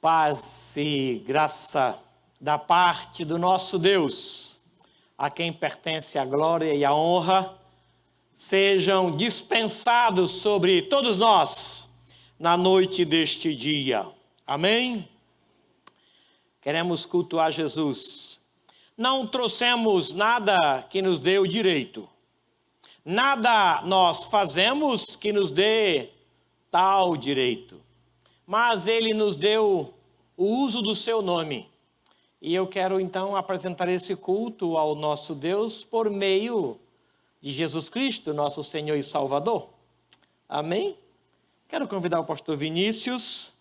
Paz e graça da parte do nosso Deus, a quem pertence a glória e a honra, sejam dispensados sobre todos nós na noite deste dia. Amém? Queremos cultuar Jesus. Não trouxemos nada que nos dê o direito. Nada nós fazemos que nos dê tal direito. Mas Ele nos deu o uso do seu nome. E eu quero então apresentar esse culto ao nosso Deus por meio de Jesus Cristo, nosso Senhor e Salvador. Amém? Quero convidar o pastor Vinícius,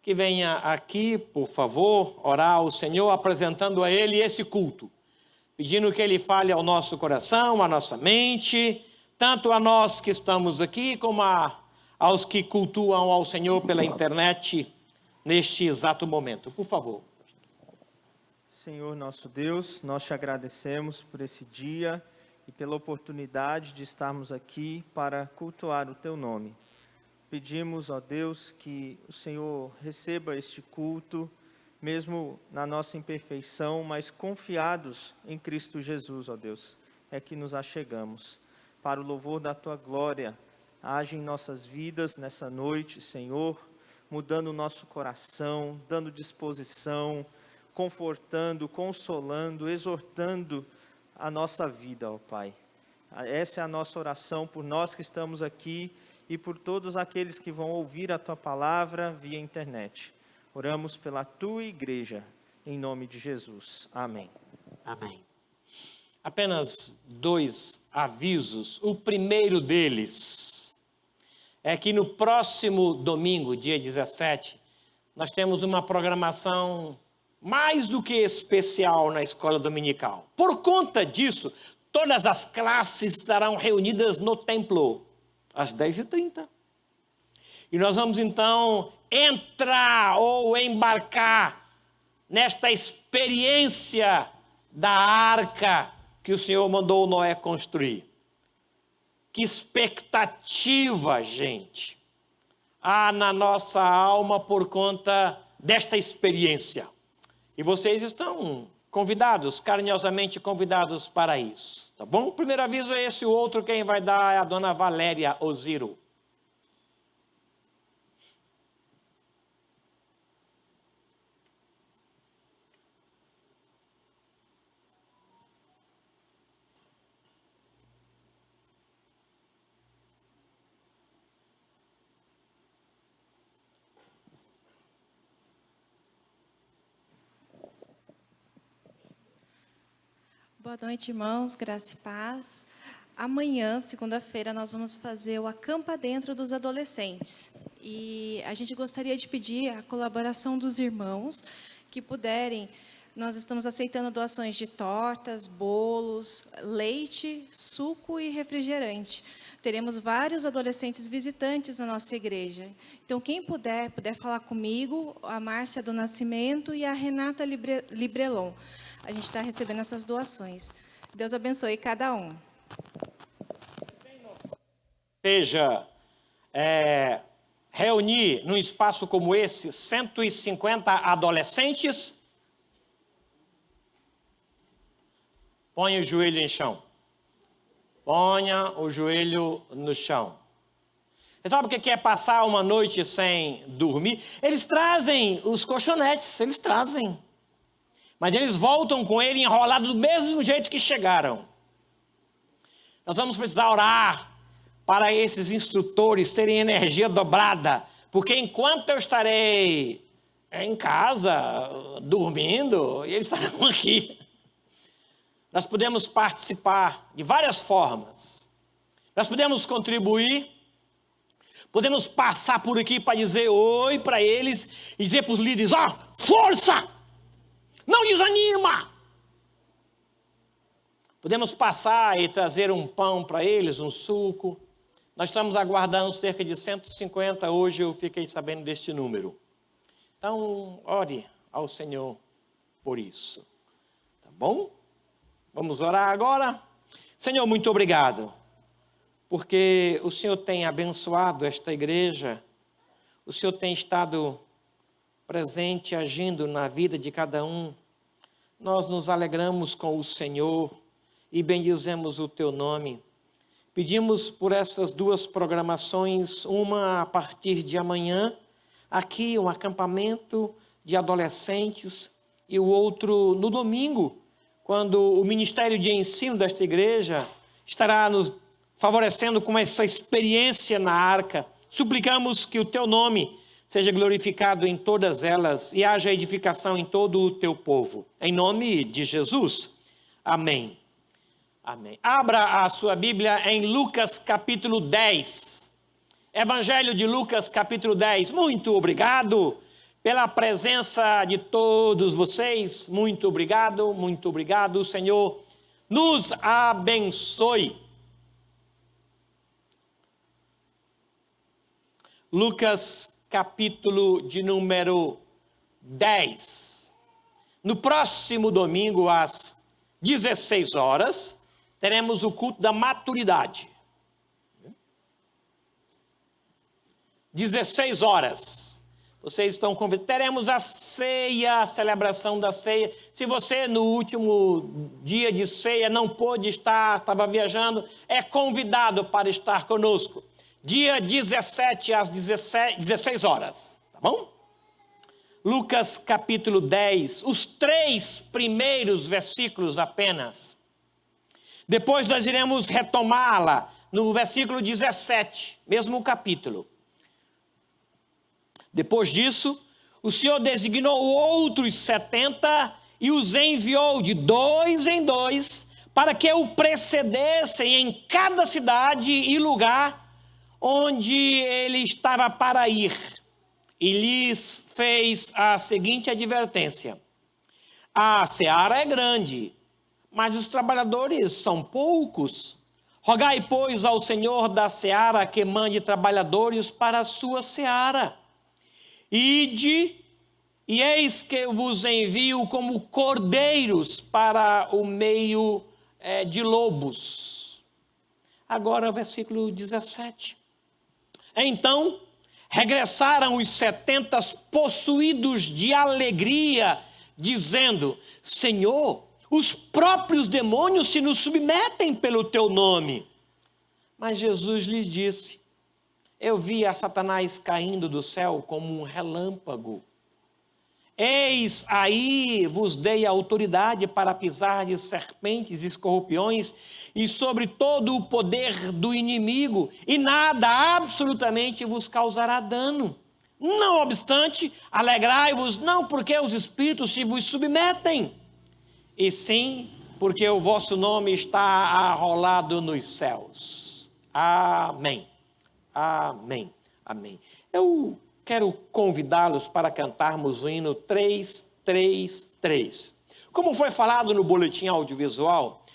que venha aqui, por favor, orar ao Senhor, apresentando a Ele esse culto. Pedindo que Ele fale ao nosso coração, à nossa mente, tanto a nós que estamos aqui, como aos que cultuam ao Senhor pela internet neste exato momento. Por favor. Senhor nosso Deus, nós te agradecemos por esse dia e pela oportunidade de estarmos aqui para cultuar o teu nome. Pedimos, ó Deus, que o Senhor receba este culto, mesmo na nossa imperfeição, mas confiados em Cristo Jesus, ó Deus, é que nos achegamos. Para o louvor da tua glória, age em nossas vidas nessa noite, Senhor, mudando o nosso coração, dando disposição, confortando, consolando, exortando a nossa vida, ó Pai. Essa é a nossa oração por nós que estamos aqui e por todos aqueles que vão ouvir a tua palavra via internet. Oramos pela tua igreja, em nome de Jesus. Amém. Amém. Apenas 2 avisos. O primeiro deles é que no próximo domingo, dia 17, nós temos uma programação mais do que especial na escola dominical. Por conta disso, todas as classes estarão reunidas no templo, às 10h30. E nós vamos então entrar ou embarcar nesta experiência da arca que o Senhor mandou Noé construir. Que expectativa, gente, há na nossa alma por conta desta experiência. E vocês estão convidados, carinhosamente convidados para isso, tá bom? O primeiro aviso é esse, o outro quem vai dar é a dona Valéria Oziro. Boa noite, irmãos, graça e paz. Amanhã, segunda-feira, nós vamos fazer o Acampa Dentro dos adolescentes. E a gente gostaria de pedir a colaboração dos irmãos que puderem. Nós estamos aceitando doações de tortas, bolos, leite, suco e refrigerante. Teremos vários adolescentes visitantes na nossa igreja. Então, quem puder falar comigo, a Márcia do Nascimento e a Renata Librelon. A gente está recebendo essas doações. Deus abençoe cada um. Seja reunir num espaço como esse 150 adolescentes. Ponha o joelho em chão. Ponha o joelho no chão. Você sabe o que é passar uma noite sem dormir? Eles trazem os colchonetes, eles trazem. Mas eles voltam com ele enrolado do mesmo jeito que chegaram. Nós vamos precisar orar para esses instrutores terem energia dobrada, porque enquanto eu estarei em casa, dormindo, eles estarão aqui. Nós podemos participar de várias formas. Nós podemos contribuir, podemos passar por aqui para dizer oi para eles e dizer para os líderes, força! Não desanima! Podemos passar e trazer um pão para eles, um suco. Nós estamos aguardando cerca de 150, hoje eu fiquei sabendo deste número. Então, ore ao Senhor por isso. Tá bom? Vamos orar agora? Senhor, muito obrigado, porque o Senhor tem abençoado esta igreja, o Senhor tem estado presente, agindo na vida de cada um. Nós nos alegramos com o Senhor e bendizemos o teu nome. Pedimos por essas duas programações, uma a partir de amanhã, aqui um acampamento de adolescentes, e o outro no domingo, quando o Ministério de Ensino desta igreja estará nos favorecendo com essa experiência na arca. Suplicamos que o teu nome seja glorificado em todas elas e haja edificação em todo o teu povo. Em nome de Jesus. Amém. Amém. Abra a sua Bíblia em Lucas capítulo 10. Evangelho de Lucas capítulo 10. Muito obrigado pela presença de todos vocês. Muito obrigado, muito obrigado. O Senhor nos abençoe. Lucas capítulo de número 10. No próximo domingo, às 16 horas, teremos o culto da maturidade. 16 horas. Vocês estão convidados. Teremos a ceia, a celebração da ceia. Se você no último dia de ceia não pôde estar, estava viajando, é convidado para estar conosco. Dia 17 às 16 horas, tá bom? Lucas capítulo 10, os 3 primeiros versículos apenas. Depois nós iremos retomá-la no versículo 17, mesmo capítulo. Depois disso, o Senhor designou outros 70 e os enviou de 2 em 2 para que o precedessem em cada cidade e lugar onde ele estava para ir, e lhes fez a seguinte advertência: a seara é grande, mas os trabalhadores são poucos. Rogai, pois, ao Senhor da seara que mande trabalhadores para a sua seara. Ide, e eis que eu vos envio como cordeiros para o meio de lobos. Agora o versículo 17. Então, regressaram os 70 possuídos de alegria, dizendo: Senhor, os próprios demônios se nos submetem pelo teu nome. Mas Jesus lhes disse: eu vi a Satanás caindo do céu como um relâmpago. Eis aí vos dei autoridade para pisar de serpentes e escorpiões e sobre todo o poder do inimigo, e nada absolutamente vos causará dano. Não obstante, alegrai-vos não porque os espíritos se vos submetem, e sim porque o vosso nome está arrolado nos céus. Amém. Amém. Amém. Eu quero convidá-los para cantarmos o hino 333. Como foi falado no boletim audiovisual,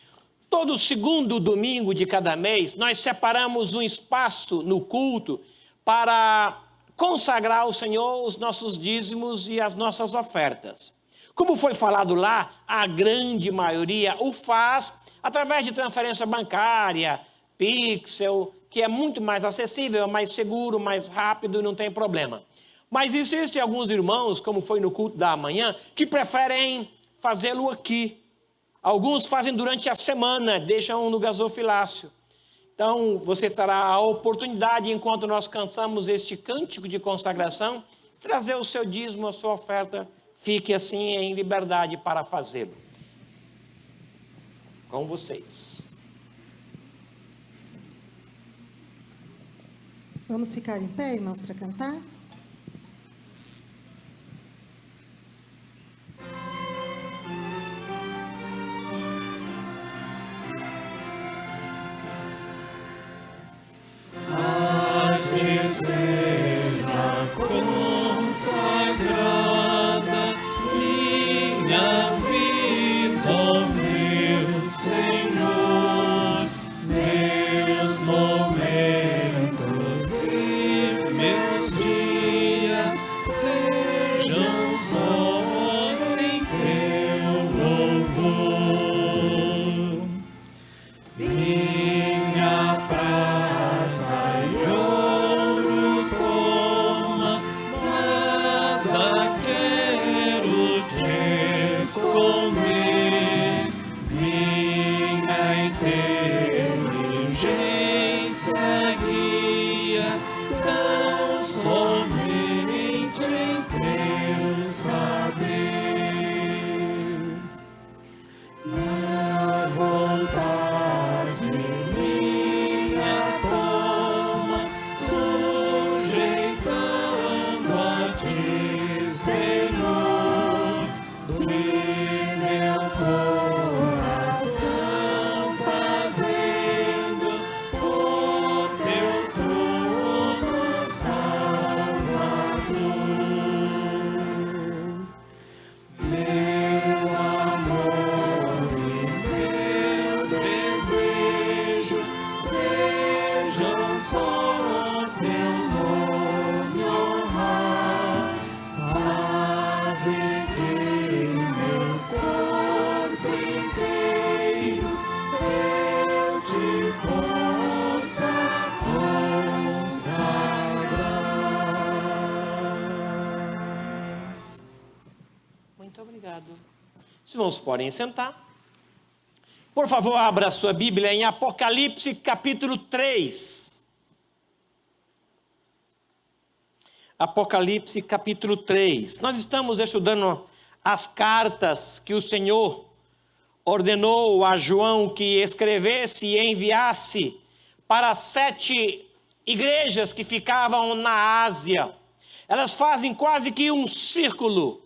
todo segundo domingo de cada mês, nós separamos um espaço no culto para consagrar ao Senhor os nossos dízimos e as nossas ofertas. Como foi falado lá, a grande maioria o faz através de transferência bancária, Pixel, que é muito mais acessível, mais seguro, mais rápido e não tem problema. Mas existem alguns irmãos, como foi no culto da manhã, que preferem fazê-lo aqui. Alguns fazem durante a semana, deixam no gasofilácio. Então, você terá a oportunidade, enquanto nós cantamos este cântico de consagração, trazer o seu dízimo, a sua oferta. Fique assim em liberdade para fazê-lo. Com vocês. Vamos ficar em pé, irmãos, para cantar? Seja consagrada minha vida, ó meu Senhor, meus momentos e meus dias sejam só em teu louvor. Minha prata e ouro toma, nada que Senhor, de meu coração, fazendo o teu trono salvador. Meu amor e meu desejo sejam só teu nome honrar. Faze que meu corpo inteiro eu te possa consagrar. Muito obrigado. Os irmãos podem sentar. Por favor, abra a sua Bíblia em Apocalipse, capítulo 3. Apocalipse, capítulo 3. Nós estamos estudando as cartas que o Senhor ordenou a João que escrevesse e enviasse para 7 igrejas que ficavam na Ásia. Elas fazem quase que um círculo.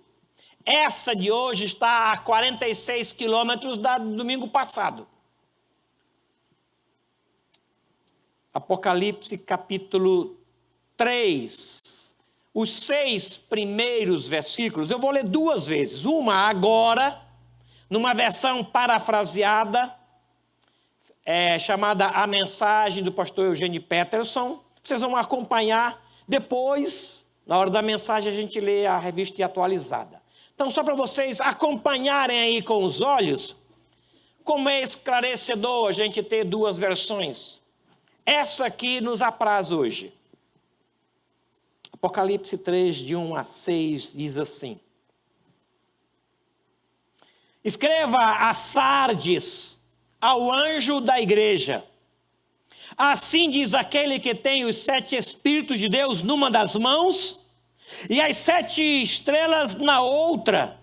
Essa de hoje está a 46 quilômetros da do domingo passado. Apocalipse capítulo 3. Os 6 primeiros versículos, eu vou ler 2 vezes. Uma agora, numa versão parafraseada, chamada A Mensagem do pastor Eugênio Peterson. Vocês vão acompanhar. Depois, na hora da mensagem, a gente lê a revista atualizada. Então, só para vocês acompanharem aí com os olhos, como é esclarecedor a gente ter 2 versões. Essa aqui nos apraz hoje. Apocalipse 3, de 1 a 6, diz assim: Escreva a Sardes, ao anjo da igreja. Assim diz aquele que tem os 7 Espíritos de Deus numa das mãos e as 7 estrelas na outra.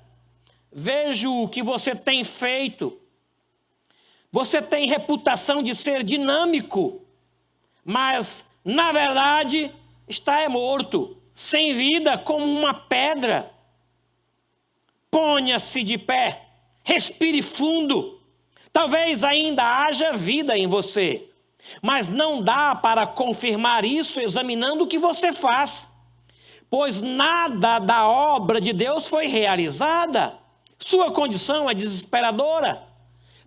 Vejo o que você tem feito. Você tem reputação de ser dinâmico, mas, na verdade, está morto, sem vida, como uma pedra. Ponha-se de pé, respire fundo. Talvez ainda haja vida em você, mas não dá para confirmar isso examinando o que você faz, pois nada da obra de Deus foi realizada. Sua condição é desesperadora.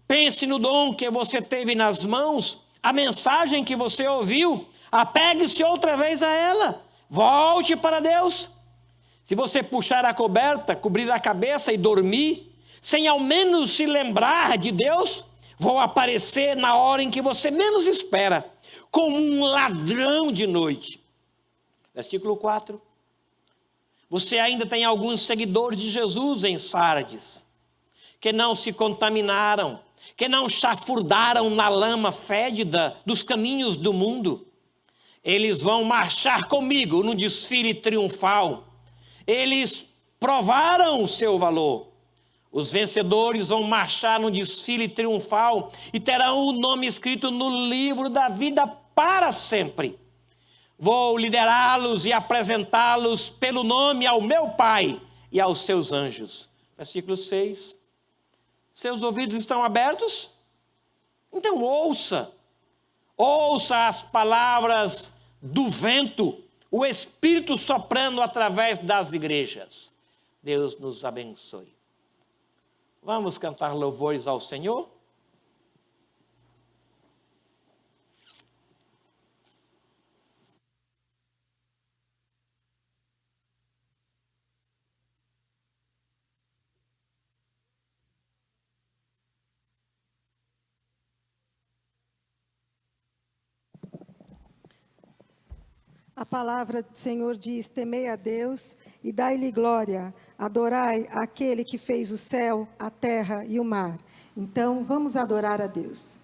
Pense no dom que você teve nas mãos, a mensagem que você ouviu. Apegue-se outra vez a ela. Volte para Deus. Se você puxar a coberta, cobrir a cabeça e dormir, sem ao menos se lembrar de Deus, vou aparecer na hora em que você menos espera, como um ladrão de noite. Versículo 4. Você ainda tem alguns seguidores de Jesus em Sardes, que não se contaminaram, que não chafurdaram na lama fédida dos caminhos do mundo. Eles vão marchar comigo no desfile triunfal. Eles provaram o seu valor. Os vencedores vão marchar no desfile triunfal e terão o nome escrito no livro da vida para sempre. Vou liderá-los e apresentá-los pelo nome ao meu Pai e aos seus anjos. Versículo 6. Seus ouvidos estão abertos? Então ouça. Ouça as palavras do vento, o Espírito soprando através das igrejas. Deus nos abençoe. Vamos cantar louvores ao Senhor? A palavra do Senhor diz: temei a Deus e dai-lhe glória, adorai aquele que fez o céu, a terra e o mar. Então, vamos adorar a Deus.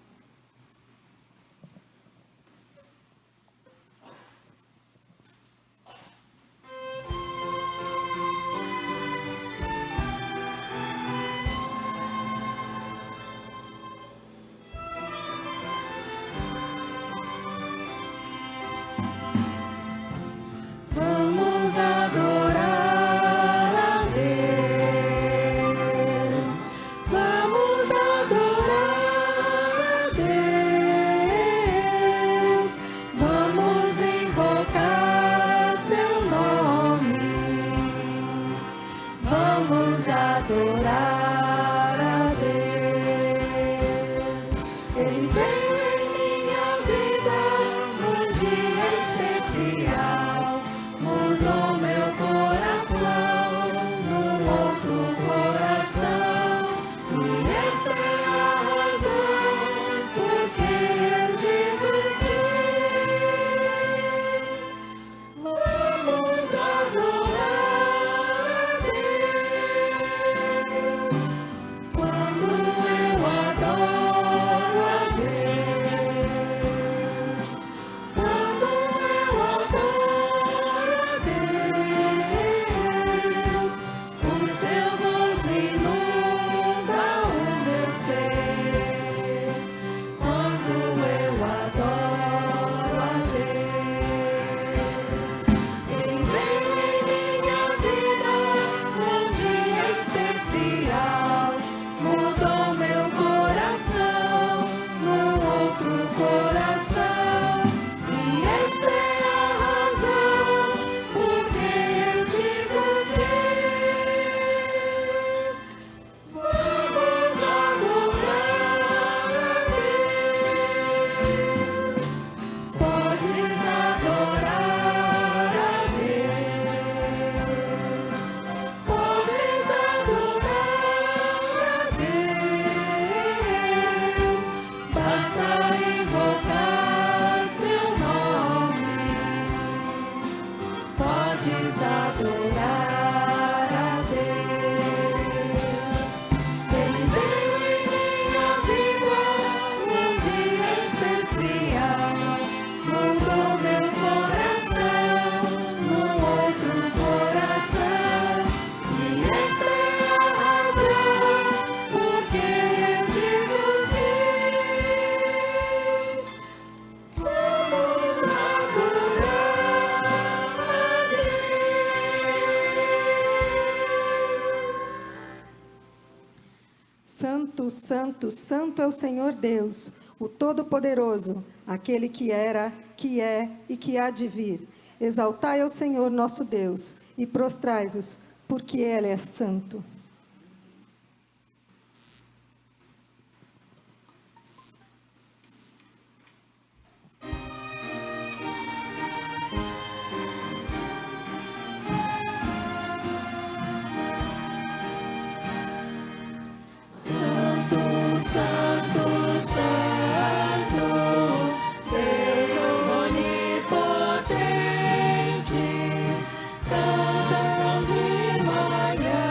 Vamos adorar adorar a Deus. Ele veio em minha vida num dia especial, mudou meu coração num outro coração, e esta é a razão porque eu digo que vamos adorar a Deus. Quando eu adoro a Deus, quando eu adoro a Deus, o seu gozo inunda o meu ser. Quando eu adoro a Deus, Ele veio em minha vida num dia especial, mudou meu coração num outro coração, e esta é a razão porque eu digo que vamos adorar a Deus. Podes adorar a Deus. Podes adorar a Deus. Basta invocar seu nome. Podes adorar a Deus. Ele veio em minha vida num dia especial, mudou meu coração num outro coração, e esta é a razão porque eu digo que vamos adorar a Deus. Santo, santo, santo é o Senhor Deus, o Todo-Poderoso, aquele que era, que é e que há de vir. Exaltai ao Senhor nosso Deus e prostrai-vos, porque Ele é santo. Santo, santo, santo, Deus onipotente, cantam de manhã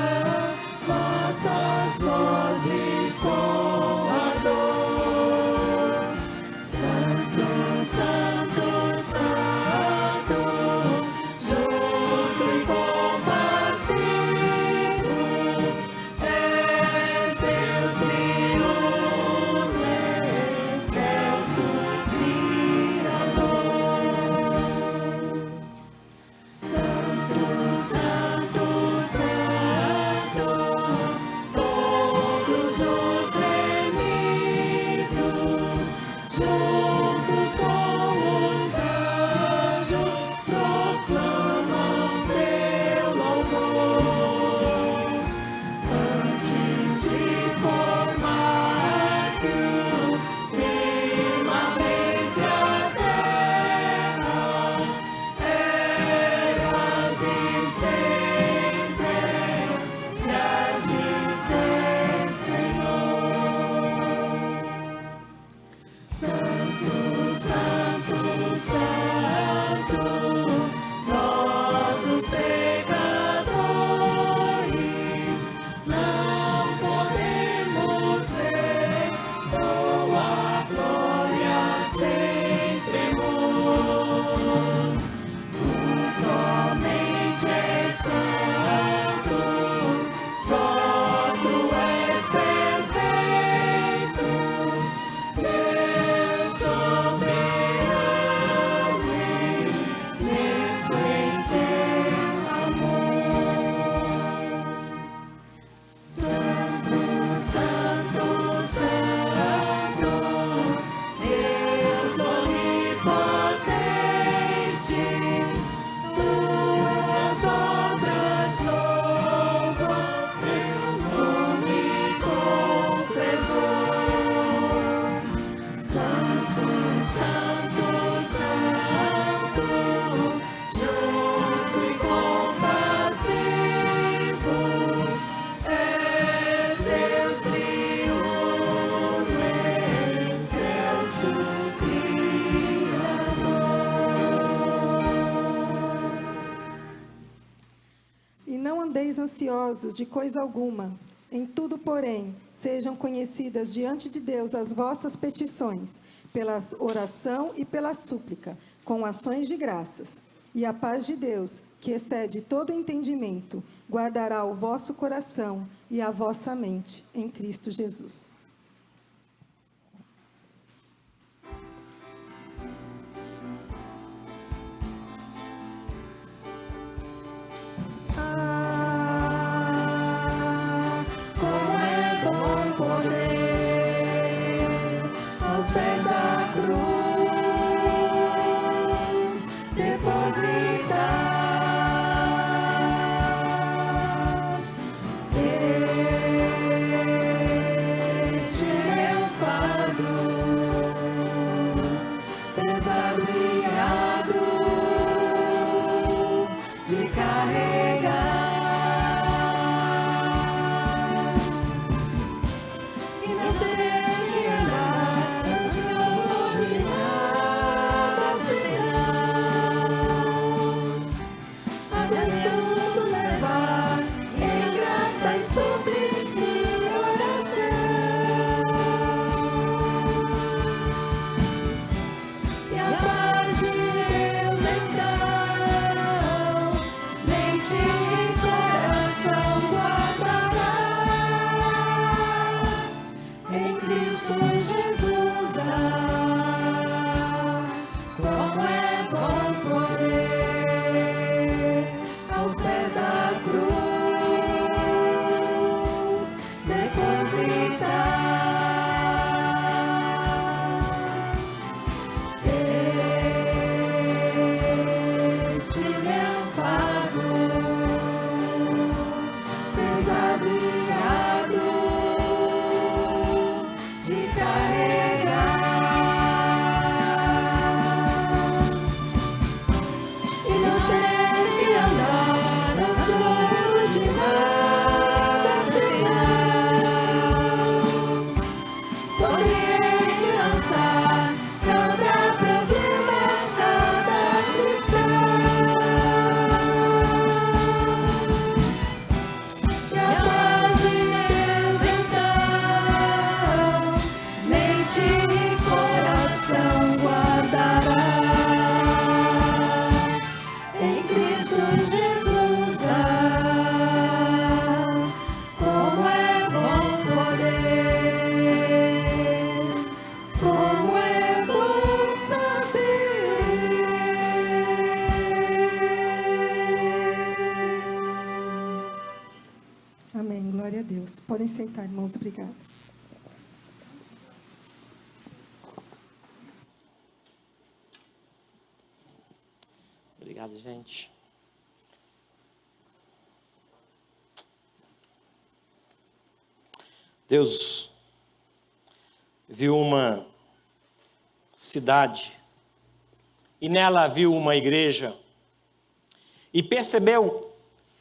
não andeis ansiosos de coisa alguma. Em tudo, porém, sejam conhecidas diante de Deus as vossas petições, pela oração e pela súplica, com ações de graças. E a paz de Deus, que excede todo entendimento, guardará o vosso coração e a vossa mente em Cristo Jesus. Amém. Glória a Deus. Podem sentar, irmãos. Obrigada. Obrigado, gente. Deus viu uma cidade e nela viu uma igreja e percebeu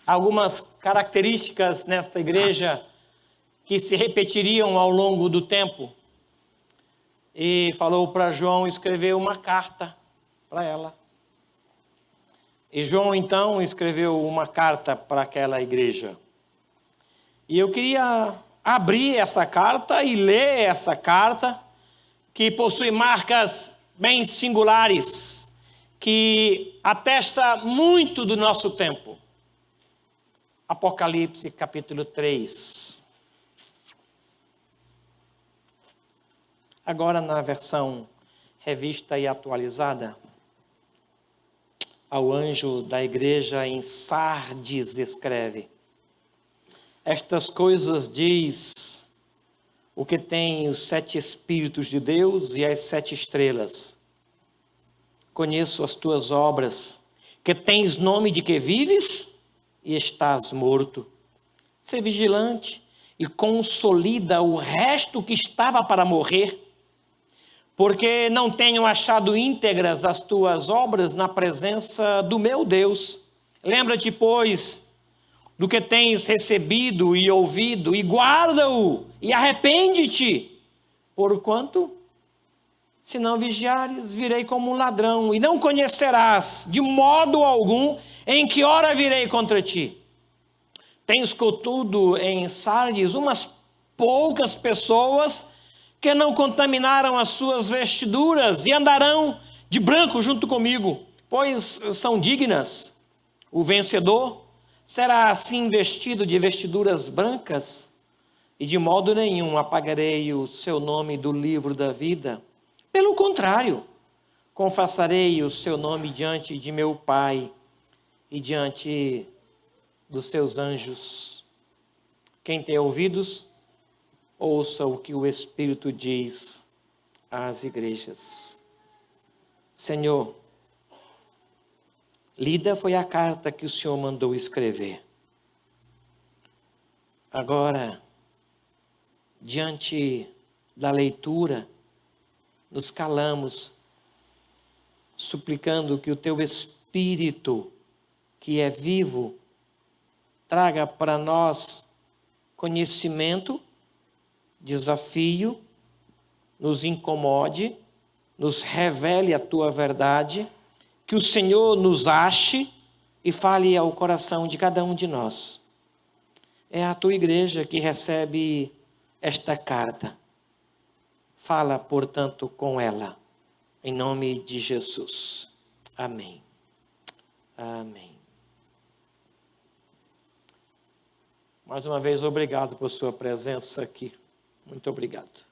algumas características nesta igreja que se repetiriam ao longo do tempo e falou para João escrever uma carta para ela. E João então escreveu uma carta para aquela igreja. E eu queria abrir essa carta e ler essa carta, que possui marcas bem singulares, que atesta muito do nosso tempo. Apocalipse capítulo 3. Agora na versão revista e atualizada. Ao anjo da igreja em Sardes escreve: estas coisas diz o que tem os 7 Espíritos de Deus e as 7 estrelas. Conheço as tuas obras, que tens nome de que vives e estás morto. Sê vigilante e consolida o resto que estava para morrer, porque não tenho achado íntegras as tuas obras na presença do meu Deus. Lembra-te, pois, do que tens recebido e ouvido, e guarda-o, e arrepende-te, porquanto, se não vigiares, virei como um ladrão, e não conhecerás de modo algum em que hora virei contra ti. Tens, contudo, em Sardes umas poucas pessoas que não contaminaram as suas vestiduras e andarão de branco junto comigo, pois são dignas. O vencedor será assim vestido de vestiduras brancas, e de modo nenhum apagarei o seu nome do livro da vida. Pelo contrário, confessarei o seu nome diante de meu Pai e diante dos seus anjos. Quem tem ouvidos, ouça o que o Espírito diz às igrejas. Senhor, lida foi a carta que o Senhor mandou escrever. Agora, diante da leitura, nos calamos, suplicando que o teu Espírito, que é vivo, traga para nós conhecimento, desafio, nos incomode, nos revele a tua verdade, que o Senhor nos ache e fale ao coração de cada um de nós. É a tua igreja que recebe esta carta. Fala, portanto, com ela, em nome de Jesus. Amém. Amém. Mais uma vez, obrigado por sua presença aqui. Muito obrigado.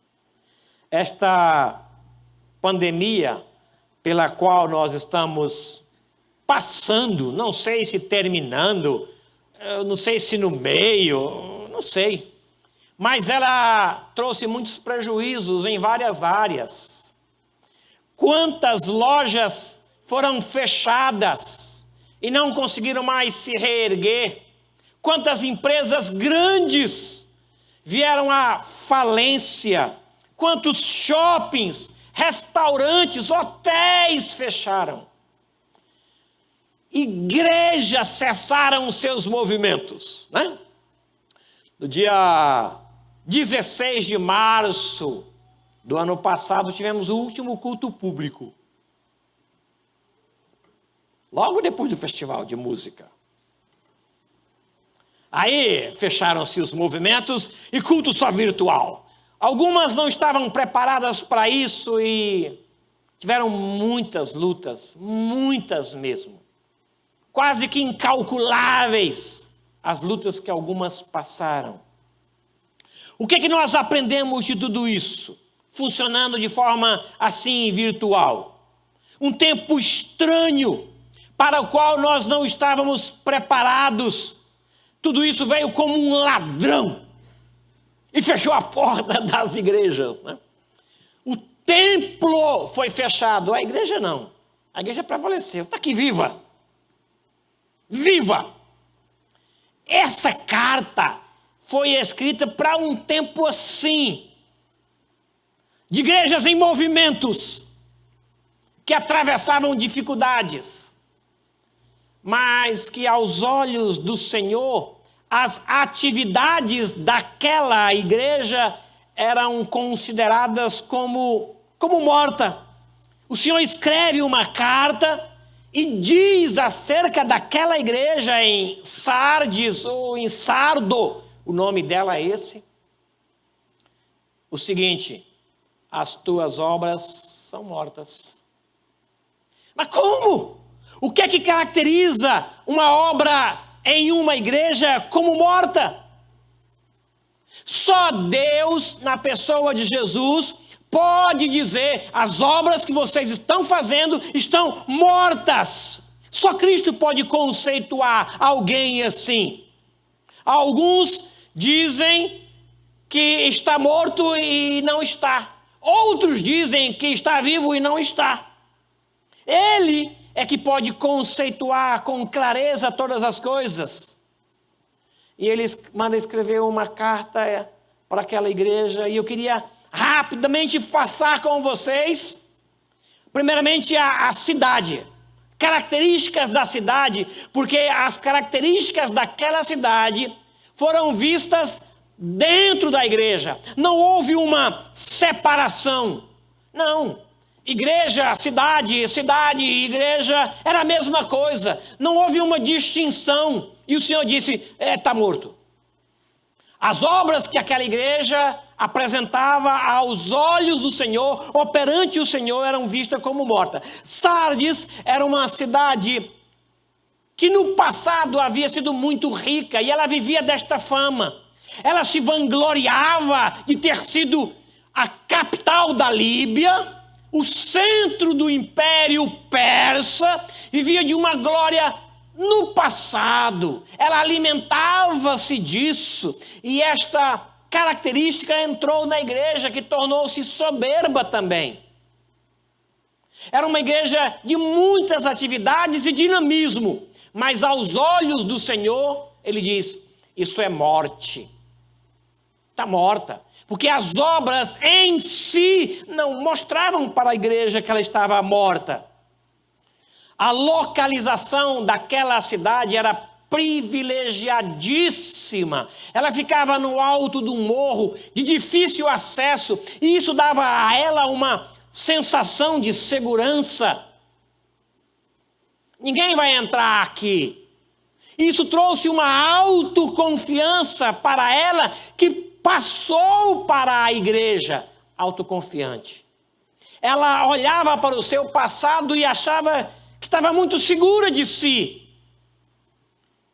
Esta pandemia pela qual nós estamos passando, não sei se terminando, não sei se no meio, não sei. Mas ela trouxe muitos prejuízos em várias áreas. Quantas lojas foram fechadas e não conseguiram mais se reerguer? Quantas empresas grandes vieram à falência? Quantos shoppings, restaurantes, hotéis fecharam? Igrejas cessaram os seus movimentos, né? No dia 16 de março do ano passado, tivemos o último culto público. Logo depois do festival de música. Aí fecharam-se os movimentos e culto só virtual. Algumas não estavam preparadas para isso e tiveram muitas lutas, muitas mesmo. Quase que incalculáveis as lutas que algumas passaram. O que é que nós aprendemos de tudo isso? Funcionando de forma assim virtual. Um tempo estranho para o qual nós não estávamos preparados. Tudo isso veio como um ladrão e fechou a porta das igrejas, né? O templo foi fechado, a igreja não. A igreja prevaleceu, está aqui viva. Viva! Essa carta foi escrita para um tempo assim, de igrejas em movimentos, que atravessavam dificuldades, mas que aos olhos do Senhor, as atividades daquela igreja eram consideradas como morta. O Senhor escreve uma carta e diz acerca daquela igreja em Sardes ou em Sardo, o nome dela é esse, o seguinte: as tuas obras são mortas. Mas como? O que é que caracteriza uma obra em uma igreja como morta? Só Deus, na pessoa de Jesus, pode dizer: as obras que vocês estão fazendo estão mortas. Só Cristo pode conceituar alguém assim. Alguns dizem que está morto e não está. Outros dizem que está vivo e não está. Ele é que pode conceituar com clareza todas as coisas. E ele manda escrever uma carta para aquela igreja, e eu queria rapidamente passar com vocês, primeiramente a cidade, características da cidade, porque as características daquela cidade foram vistas dentro da igreja. Não houve uma separação, não. igreja, cidade, cidade e igreja, era a mesma coisa. Não houve uma distinção. E o Senhor disse, está morto. As obras que aquela igreja apresentava aos olhos do Senhor, ou perante o Senhor, eram vistas como mortas. Sardes era uma cidade que no passado havia sido muito rica, e ela vivia desta fama. Ela se vangloriava de ter sido a capital da Líbia, o centro do Império Persa, vivia de uma glória no passado. Ela alimentava-se disso, e esta característica entrou na igreja, que tornou-se soberba também. Era uma igreja de muitas atividades e dinamismo, mas aos olhos do Senhor, ele diz, isso é morte. Está morta. Porque as obras em si não mostravam para a igreja que ela estava morta. A localização daquela cidade era privilegiadíssima. Ela ficava no alto de um morro de difícil acesso, e isso dava a ela uma sensação de segurança. Ninguém vai entrar aqui. Isso trouxe uma autoconfiança para ela, que passou para a igreja autoconfiante. Ela olhava para o seu passado e achava que estava muito segura de si.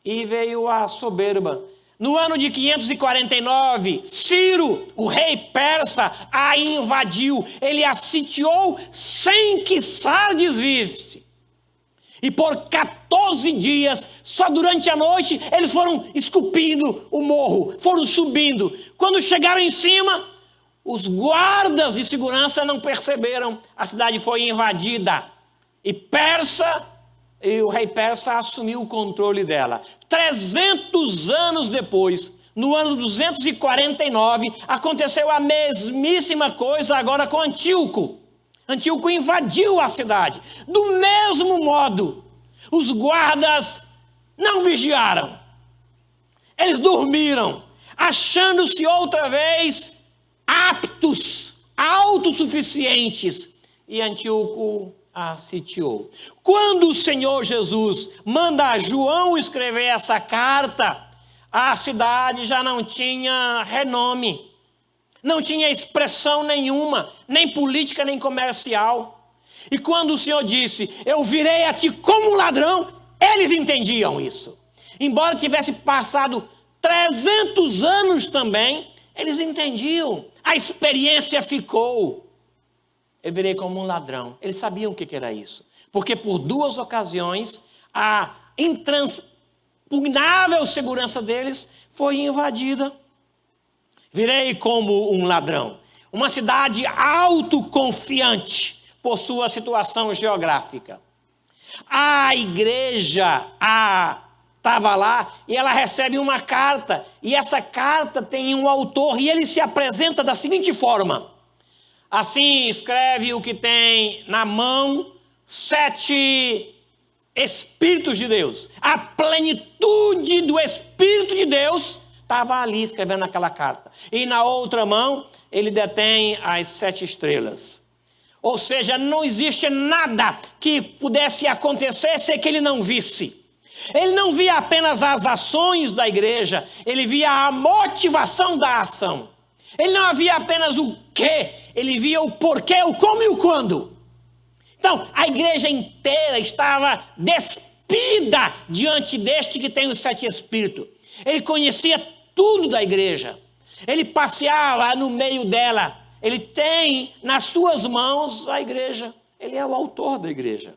E veio a soberba. No ano de 549, Ciro, o rei persa, a invadiu. Ele a sitiou sem que Sardes visse. E por 14 dias, só durante a noite, eles foram esculpindo o morro, foram subindo. Quando chegaram em cima, os guardas de segurança não perceberam. A cidade foi invadida. E o rei persa assumiu o controle dela. 300 anos depois, no ano 249, aconteceu a mesmíssima coisa agora com Antíoco. Antíoco invadiu a cidade. Do mesmo modo, os guardas não vigiaram. Eles dormiram, achando-se outra vez aptos, autossuficientes. E Antíoco a sitiou. Quando o Senhor Jesus manda João escrever essa carta, a cidade já não tinha renome. Não tinha expressão nenhuma, nem política, nem comercial. E quando o Senhor disse, eu virei a ti como um ladrão, eles entendiam isso. Embora tivesse passado 300 anos também, eles entendiam. A experiência ficou. Eu virei como um ladrão. Eles sabiam o que era isso. Porque por 2 ocasiões, a intransponável segurança deles foi invadida. Virei como um ladrão. Uma cidade autoconfiante por sua situação geográfica. A igreja estava lá e ela recebe uma carta. E essa carta tem um autor e ele se apresenta da seguinte forma. Assim escreve o que tem na mão 7 Espíritos de Deus. A plenitude do Espírito de Deus estava ali escrevendo aquela carta. E na outra mão, ele detém as 7 estrelas. Ou seja, não existe nada que pudesse acontecer sem que ele não visse. Ele não via apenas as ações da igreja, ele via a motivação da ação. Ele não via apenas o quê, ele via o porquê, o como e o quando. Então, a igreja inteira estava despida diante deste que tem os 7 Espíritos. Ele conhecia tudo da igreja. Ele passeava no meio dela. Ele tem nas suas mãos a igreja. Ele é o autor da igreja.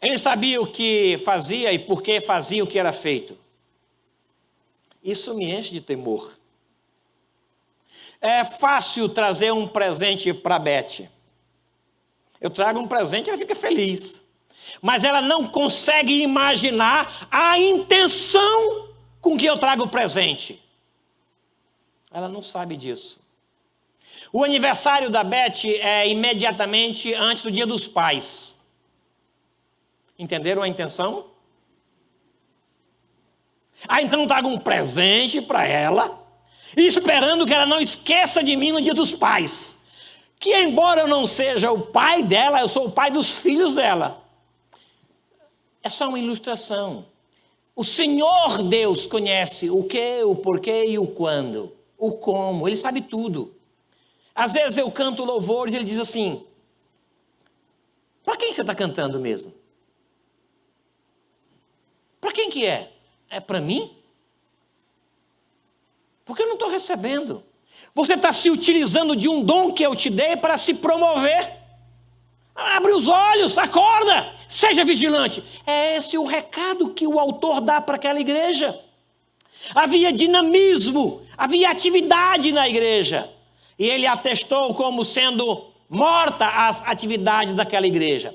Ele sabia o que fazia e por que fazia o que era feito. Isso me enche de temor. É fácil trazer um presente para a Beth. Eu trago um presente e ela fica feliz. Mas ela não consegue imaginar a intenção com que eu trago o presente. Ela não sabe disso. O aniversário da Beth é imediatamente antes do Dia dos Pais. Entenderam a intenção? Então eu trago um presente para ela, esperando que ela não esqueça de mim no Dia dos Pais. que embora eu não seja o pai dela, eu sou o pai dos filhos dela. É só uma ilustração. O Senhor Deus conhece o que, o porquê e o quando, o como, Ele sabe tudo. Às vezes eu canto louvores e Ele diz assim, para quem você está cantando mesmo? Para quem que é? É para mim? Porque eu não estou recebendo. Você está se utilizando de um dom que eu te dei para se promover. Abre os olhos, acorda, seja vigilante. É esse o recado que o autor dá para aquela igreja. Havia dinamismo, havia atividade na igreja. E ele atestou como sendo morta as atividades daquela igreja.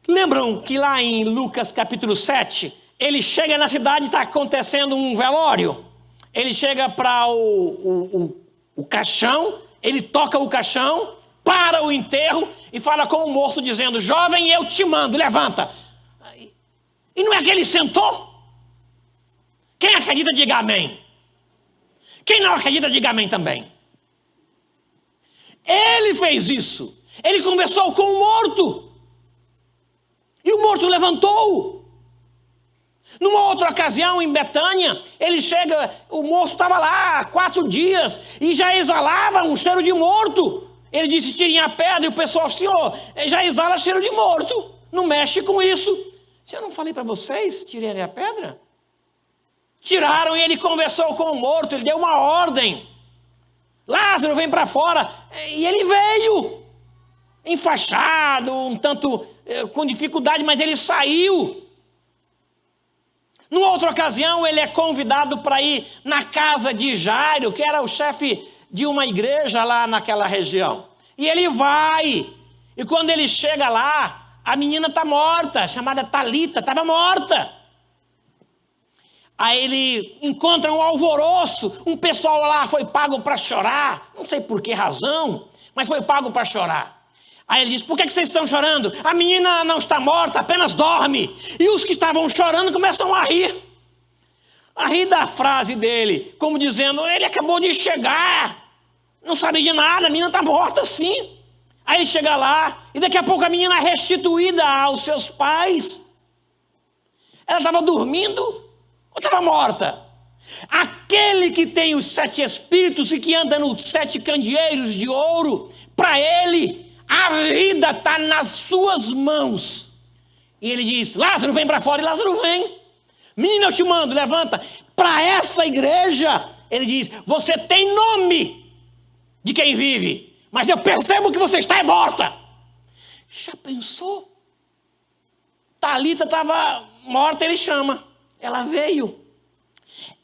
Lembram que lá em Lucas capítulo 7, ele chega na cidade e está acontecendo um velório. Ele chega para o caixão, ele toca o caixão, para o enterro e fala com o morto dizendo, jovem, eu te mando, levanta. E não é que ele sentou? Quem acredita, diga amém. Quem não acredita, diga amém também. Ele fez isso. Ele conversou com o morto. E o morto levantou. Numa outra ocasião, em Betânia, ele chega, o morto estava lá há 4 dias e já exalava um cheiro de morto. Ele disse, tirem a pedra, e o pessoal, senhor, já exala cheiro de morto, não mexe com isso. Se eu não falei para vocês tirarem a pedra? Tiraram e ele conversou com o morto, ele deu uma ordem. Lázaro, vem para fora. E ele veio, enfaixado, um tanto com dificuldade, mas ele saiu. Numa outra ocasião, ele é convidado para ir na casa de Jairo, que era o chefe de uma igreja lá naquela região. E ele vai. E quando ele chega lá, a menina está morta, chamada Talita, estava morta. Aí ele encontra um alvoroço, um pessoal lá foi pago para chorar, não sei por que razão, mas foi pago para chorar. Aí ele diz, por que vocês estão chorando? A menina não está morta, apenas dorme. E os que estavam chorando começam a rir da frase dele, como dizendo, ele acabou de chegar, não sabe de nada, a menina está morta sim. Aí ele chega lá, e daqui a pouco a menina é restituída aos seus pais. Ela estava dormindo ou estava morta? Aquele que tem os 7 espíritos e que anda nos 7 candeeiros de ouro, para ele, a vida está nas suas mãos. E ele diz, Lázaro, vem para fora, e Lázaro vem. Menina, eu te mando, levanta. Para essa igreja, ele diz, você tem nome de quem vive, mas eu percebo que você está morta. Já pensou? Talita estava morta, ele chama. Ela veio.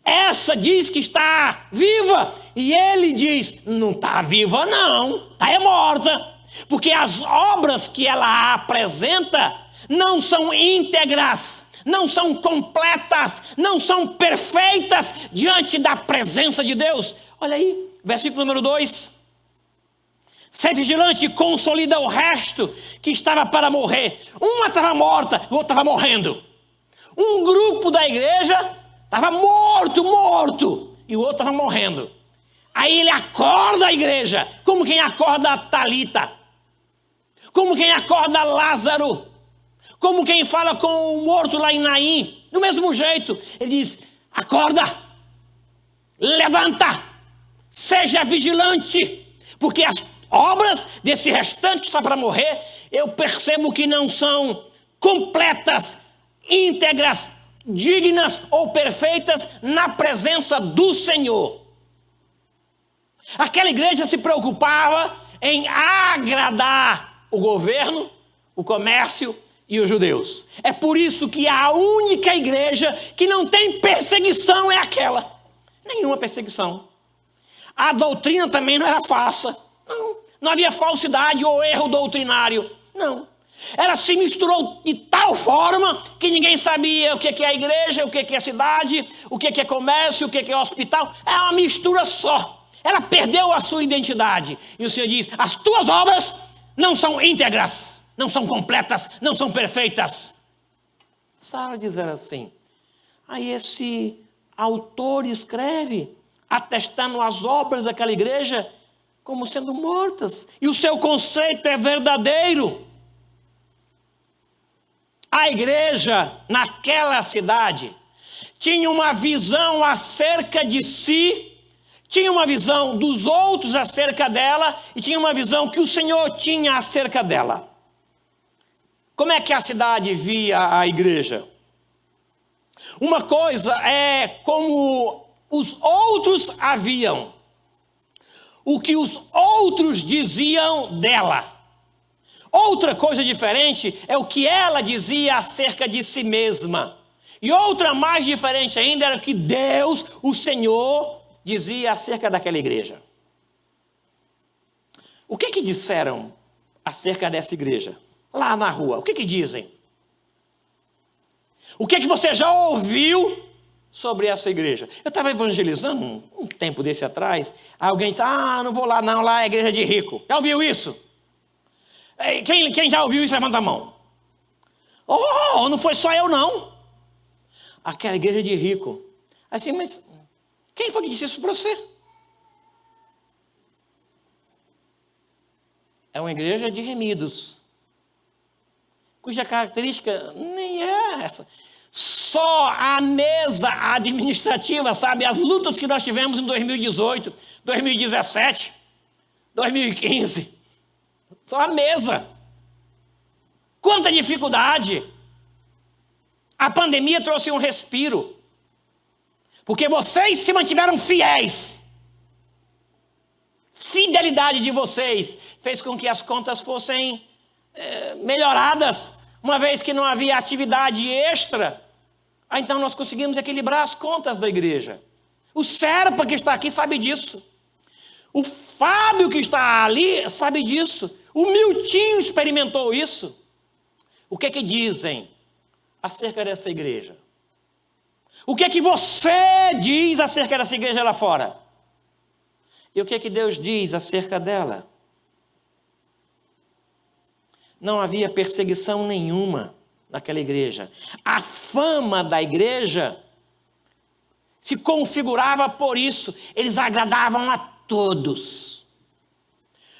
Essa diz que está viva. E ele diz, não está viva não, está morta. Porque as obras que ela apresenta não são íntegras, não são completas, não são perfeitas diante da presença de Deus. Olha aí, versículo número 2. Ser vigilante, consolida o resto que estava para morrer. Uma estava morta, o outro estava morrendo. Um grupo da igreja estava morto, e o outro estava morrendo. Aí ele acorda a igreja, como quem acorda a Talita, como quem acorda Lázaro, como quem fala com o morto lá em Naim, do mesmo jeito. Ele diz, acorda, levanta, seja vigilante, porque as obras desse restante que está para morrer, eu percebo que não são completas, íntegras, dignas ou perfeitas na presença do Senhor. Aquela igreja se preocupava em agradar o governo, o comércio e os judeus. É por isso que a única igreja que não tem perseguição é aquela. Nenhuma perseguição. A doutrina também não era falsa. Não havia falsidade ou erro doutrinário. Não. Ela se misturou de tal forma que ninguém sabia o que é a igreja, o que é a cidade, o que é comércio, o que é hospital. É uma mistura só. Ela perdeu a sua identidade. E o Senhor diz, as tuas obras não são íntegras, não são completas, não são perfeitas. Sara diz assim. Aí esse autor escreve, atestando as obras daquela igreja, como sendo mortas. E o seu conceito é verdadeiro. A igreja naquela cidade tinha uma visão acerca de si, tinha uma visão dos outros acerca dela e tinha uma visão que o Senhor tinha acerca dela. Como é que a cidade via a igreja? Uma coisa é como os outros a viam, o que os outros diziam dela. Outra coisa diferente é o que ela dizia acerca de si mesma. E outra mais diferente ainda era o que Deus, o Senhor, dizia acerca daquela igreja. O que disseram acerca dessa igreja? Lá na rua, o que dizem? O que você já ouviu sobre essa igreja? Eu estava evangelizando um tempo desse atrás, alguém disse, não vou lá não, lá é a igreja de rico. Já ouviu isso? Quem já ouviu isso, levanta a mão. Não foi só eu não. Aquela igreja de rico. Assim, mas quem foi que disse isso para você? É uma igreja de remidos, cuja característica nem é essa. Só a mesa administrativa, sabe? As lutas que nós tivemos em 2018, 2017, 2015. Só a mesa. Quanta dificuldade. A pandemia trouxe um respiro. Porque vocês se mantiveram fiéis. Fidelidade de vocês fez com que as contas fossem melhoradas. Uma vez que não havia atividade extra, então nós conseguimos equilibrar as contas da igreja. O Serpa que está aqui sabe disso. O Fábio que está ali sabe disso. O Miltinho experimentou isso. O que dizem acerca dessa igreja? O que você diz acerca dessa igreja lá fora? E o que Deus diz acerca dela? Não havia perseguição nenhuma naquela igreja. A fama da igreja se configurava por isso. Eles agradavam a todos.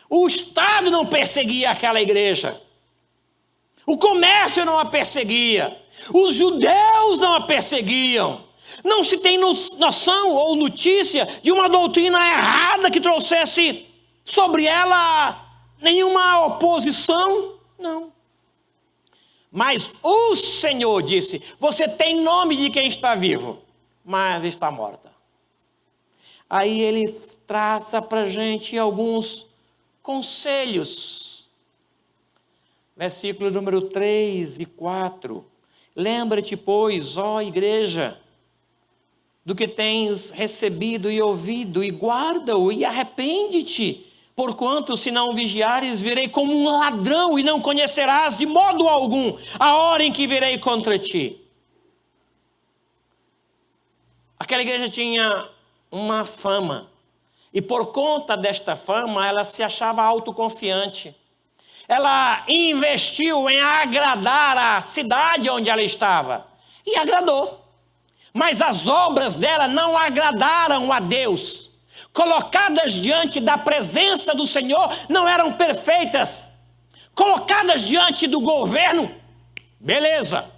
O Estado não perseguia aquela igreja. O comércio não a perseguia. Os judeus não a perseguiam. Não se tem noção ou notícia de uma doutrina errada que trouxesse sobre ela nenhuma oposição. Não. Mas o Senhor disse, você tem nome de quem está vivo, mas está morta. Aí ele traça para a gente alguns conselhos. Versículo número 3 e 4. Lembra-te, pois, ó igreja, do que tens recebido e ouvido, e guarda-o, e arrepende-te, porquanto, se não vigiares, virei como um ladrão, e não conhecerás de modo algum a hora em que virei contra ti. Aquela igreja tinha uma fama, e por conta desta fama, ela se achava autoconfiante. Ela investiu em agradar a cidade onde ela estava, e agradou. Mas as obras dela não agradaram a Deus. Colocadas diante da presença do Senhor, não eram perfeitas. Colocadas diante do governo, beleza.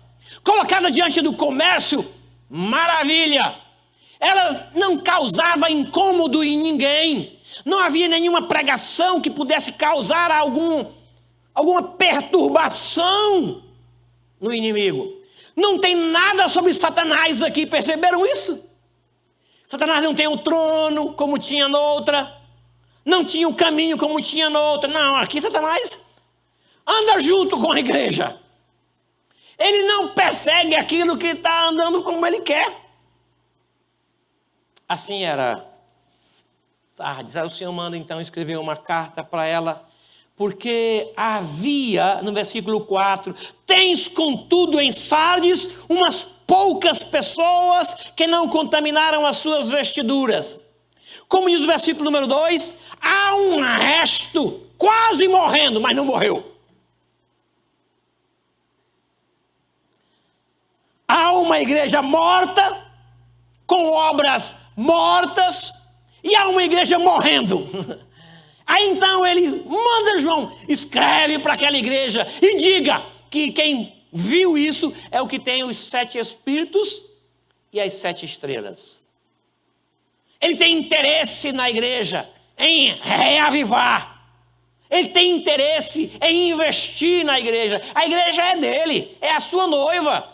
Colocadas diante do comércio, maravilha. Ela não causava incômodo em ninguém. Não havia nenhuma pregação que pudesse causar alguma perturbação no inimigo. Não tem nada sobre Satanás aqui, perceberam isso? Satanás não tem o trono como tinha noutra, não tinha o caminho como tinha noutra. Não, aqui Satanás anda junto com a igreja. Ele não persegue aquilo que está andando como ele quer. Assim era Sardes. Aí o Senhor manda então escrever uma carta para ela, porque havia, no versículo 4, tens contudo em Sardes umas poucas pessoas que não contaminaram as suas vestiduras. Como diz o versículo número 2, há um resto quase morrendo, mas não morreu. Há uma igreja morta, com obras mortas, e há uma igreja morrendo. Aí então ele manda João, escreve para aquela igreja e diga que quem viu isso é o que tem os 7 espíritos e as 7 estrelas. Ele tem interesse na igreja em reavivar. Ele tem interesse em investir na igreja. A igreja é dele, é a sua noiva.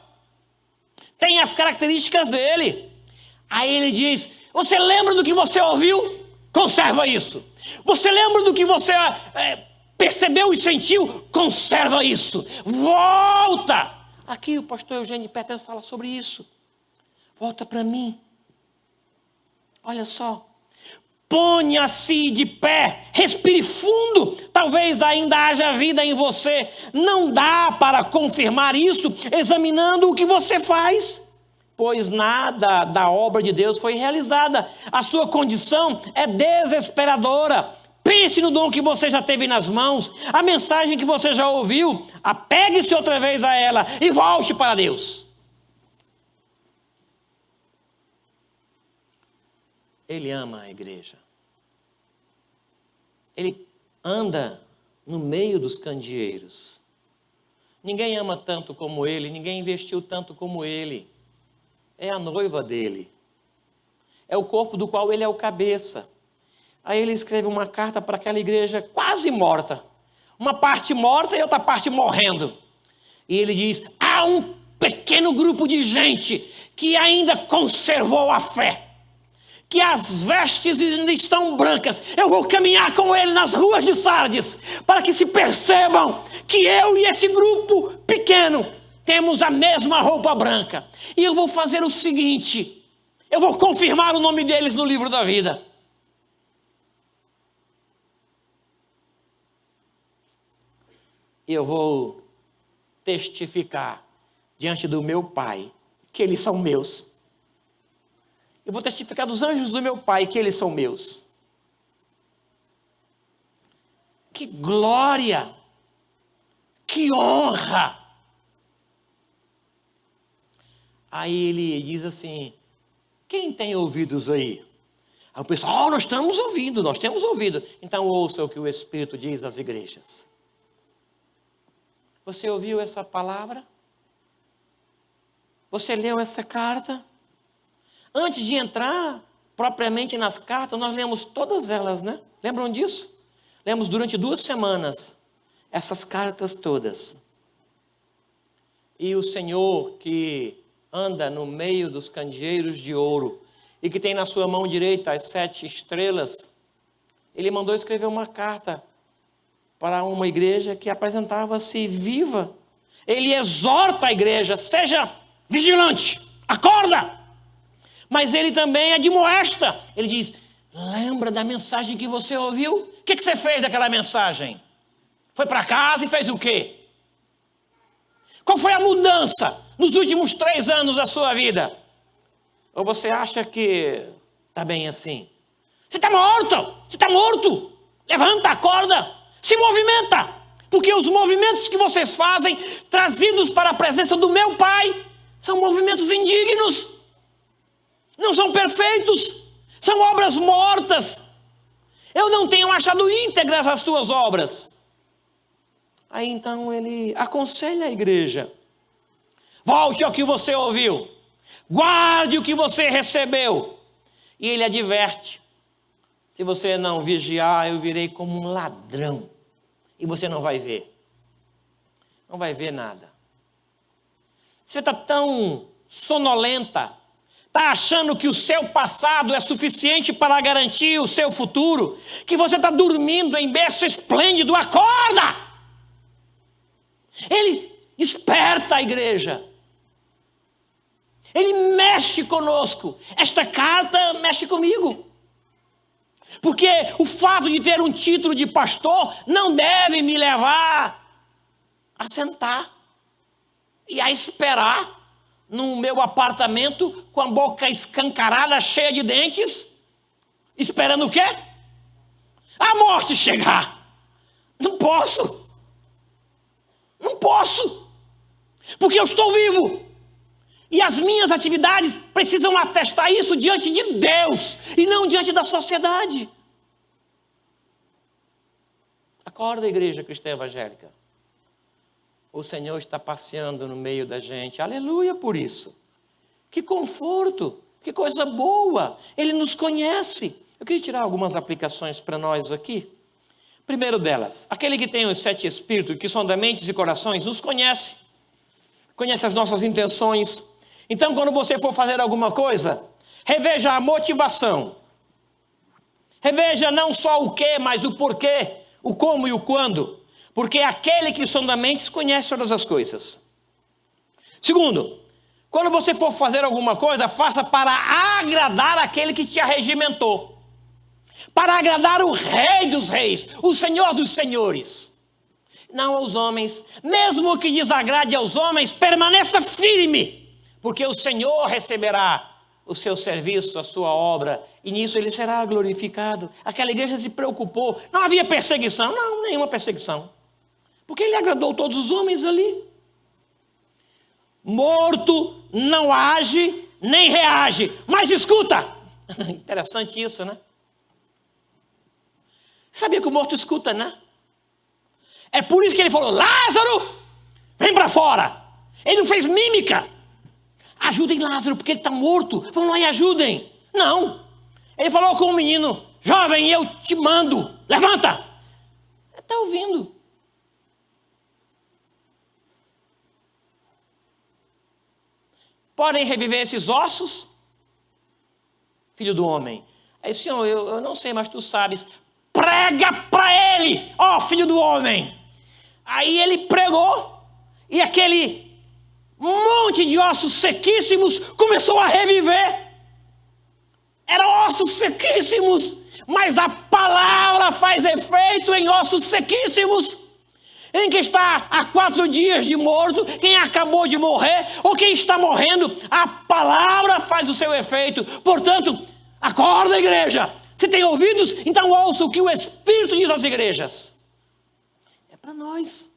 Tem as características dele. Aí ele diz, você lembra do que você ouviu? Conserva isso. Você lembra do que você percebeu e sentiu? Conserva isso. Volta. Aqui o pastor Eugênio Peters fala sobre isso. Volta para mim. Olha só. Ponha-se de pé, respire fundo, talvez ainda haja vida em você. Não dá para confirmar isso examinando o que você faz, pois nada da obra de Deus foi realizada. A sua condição é desesperadora. Pense no dom que você já teve nas mãos, a mensagem que você já ouviu, apegue-se outra vez a ela e volte para Deus. Ele ama a igreja. Ele anda no meio dos candeeiros. Ninguém ama tanto como ele, ninguém investiu tanto como ele. É a noiva dele. É o corpo do qual ele é o cabeça. Aí ele escreve uma carta para aquela igreja quase morta. Uma parte morta e outra parte morrendo. E ele diz, há um pequeno grupo de gente que ainda conservou a fé. Que as vestes ainda estão brancas. Eu vou caminhar com ele nas ruas de Sardes, para que se percebam que eu e esse grupo pequeno temos a mesma roupa branca. E eu vou fazer o seguinte, eu vou confirmar o nome deles no livro da vida. Eu vou testificar diante do meu Pai que eles são meus. Eu vou testificar dos anjos do meu Pai que eles são meus. Que glória! Que honra! Aí ele diz assim, quem tem ouvidos aí? Aí o pessoal, nós estamos ouvindo, nós temos ouvido. Então ouça o que o Espírito diz às igrejas. Você ouviu essa palavra? Você leu essa carta? Antes de entrar propriamente nas cartas, nós lemos todas elas, né? Lembram disso? Lemos durante 2 semanas essas cartas todas. E o Senhor que anda no meio dos candeeiros de ouro e que tem na sua mão direita as 7 estrelas, ele mandou escrever uma carta para uma igreja que apresentava-se viva. Ele exorta a igreja, seja vigilante, acorda! Mas ele também admoesta. Ele diz, lembra da mensagem que você ouviu? O que você fez daquela mensagem? Foi para casa e fez o quê? Qual foi a mudança nos últimos 3 anos da sua vida? Ou você acha que está bem assim? Você está morto! Você está morto! Levanta, acorda, se movimenta! Porque os movimentos que vocês fazem, trazidos para a presença do meu Pai, são movimentos indignos. Não são perfeitos, são obras mortas. Eu não tenho achado íntegras as tuas obras. Aí então ele aconselha a igreja. Volte ao que você ouviu. Guarde o que você recebeu. E ele adverte. Se você não vigiar, eu virei como um ladrão. E você não vai ver. Não vai ver nada. Você está tão sonolenta. Está achando que o seu passado é suficiente para garantir o seu futuro? Que você está dormindo em berço esplêndido? Acorda! Ele desperta a igreja. Ele mexe conosco. Esta carta mexe comigo. Porque o fato de ter um título de pastor não deve me levar a sentar e a esperar no meu apartamento, com a boca escancarada, cheia de dentes, esperando o quê? A morte chegar. Não posso. Não posso. Porque eu estou vivo. E as minhas atividades precisam atestar isso diante de Deus, e não diante da sociedade. Acorda, igreja cristã evangélica. O Senhor está passeando no meio da gente. Aleluia por isso. Que conforto, que coisa boa. Ele nos conhece. Eu queria tirar algumas aplicações para nós aqui. Primeiro delas, aquele que tem os 7 espíritos, que são da mentes e corações, nos conhece. Conhece as nossas intenções. Então, quando você for fazer alguma coisa, reveja a motivação. Reveja não só o que, mas o porquê, o como e o quando. Porque aquele que sonda mentes conhece todas as coisas. Segundo, quando você for fazer alguma coisa, faça para agradar aquele que te arregimentou. Para agradar o Rei dos Reis, o Senhor dos Senhores. Não aos homens. Mesmo que desagrade aos homens, permaneça firme. Porque o Senhor receberá o seu serviço, a sua obra, e nisso ele será glorificado. Aquela igreja se preocupou. Não havia perseguição? Não, nenhuma perseguição. Porque ele agradou todos os homens ali. Morto não age, nem reage, mas escuta. Interessante isso, né? Sabia que o morto escuta, né? É por isso que ele falou, Lázaro, vem para fora. Ele não fez mímica. Ajudem Lázaro, porque ele está morto. Vão lá e ajudem. Não. Ele falou com o menino, jovem, eu te mando, levanta. Está ouvindo. Podem reviver esses ossos? Filho do homem. Aí, Senhor, eu não sei, mas tu sabes. Prega para ele, ó filho do homem. Aí ele pregou e aquele monte de ossos sequíssimos começou a reviver. Eram ossos sequíssimos, mas a palavra faz efeito em ossos sequíssimos. Em que está há 4 dias de morto, quem acabou de morrer, ou quem está morrendo, a palavra faz o seu efeito. Portanto, acorda, igreja. Se tem ouvidos, então ouça o que o Espírito diz às igrejas. É para nós.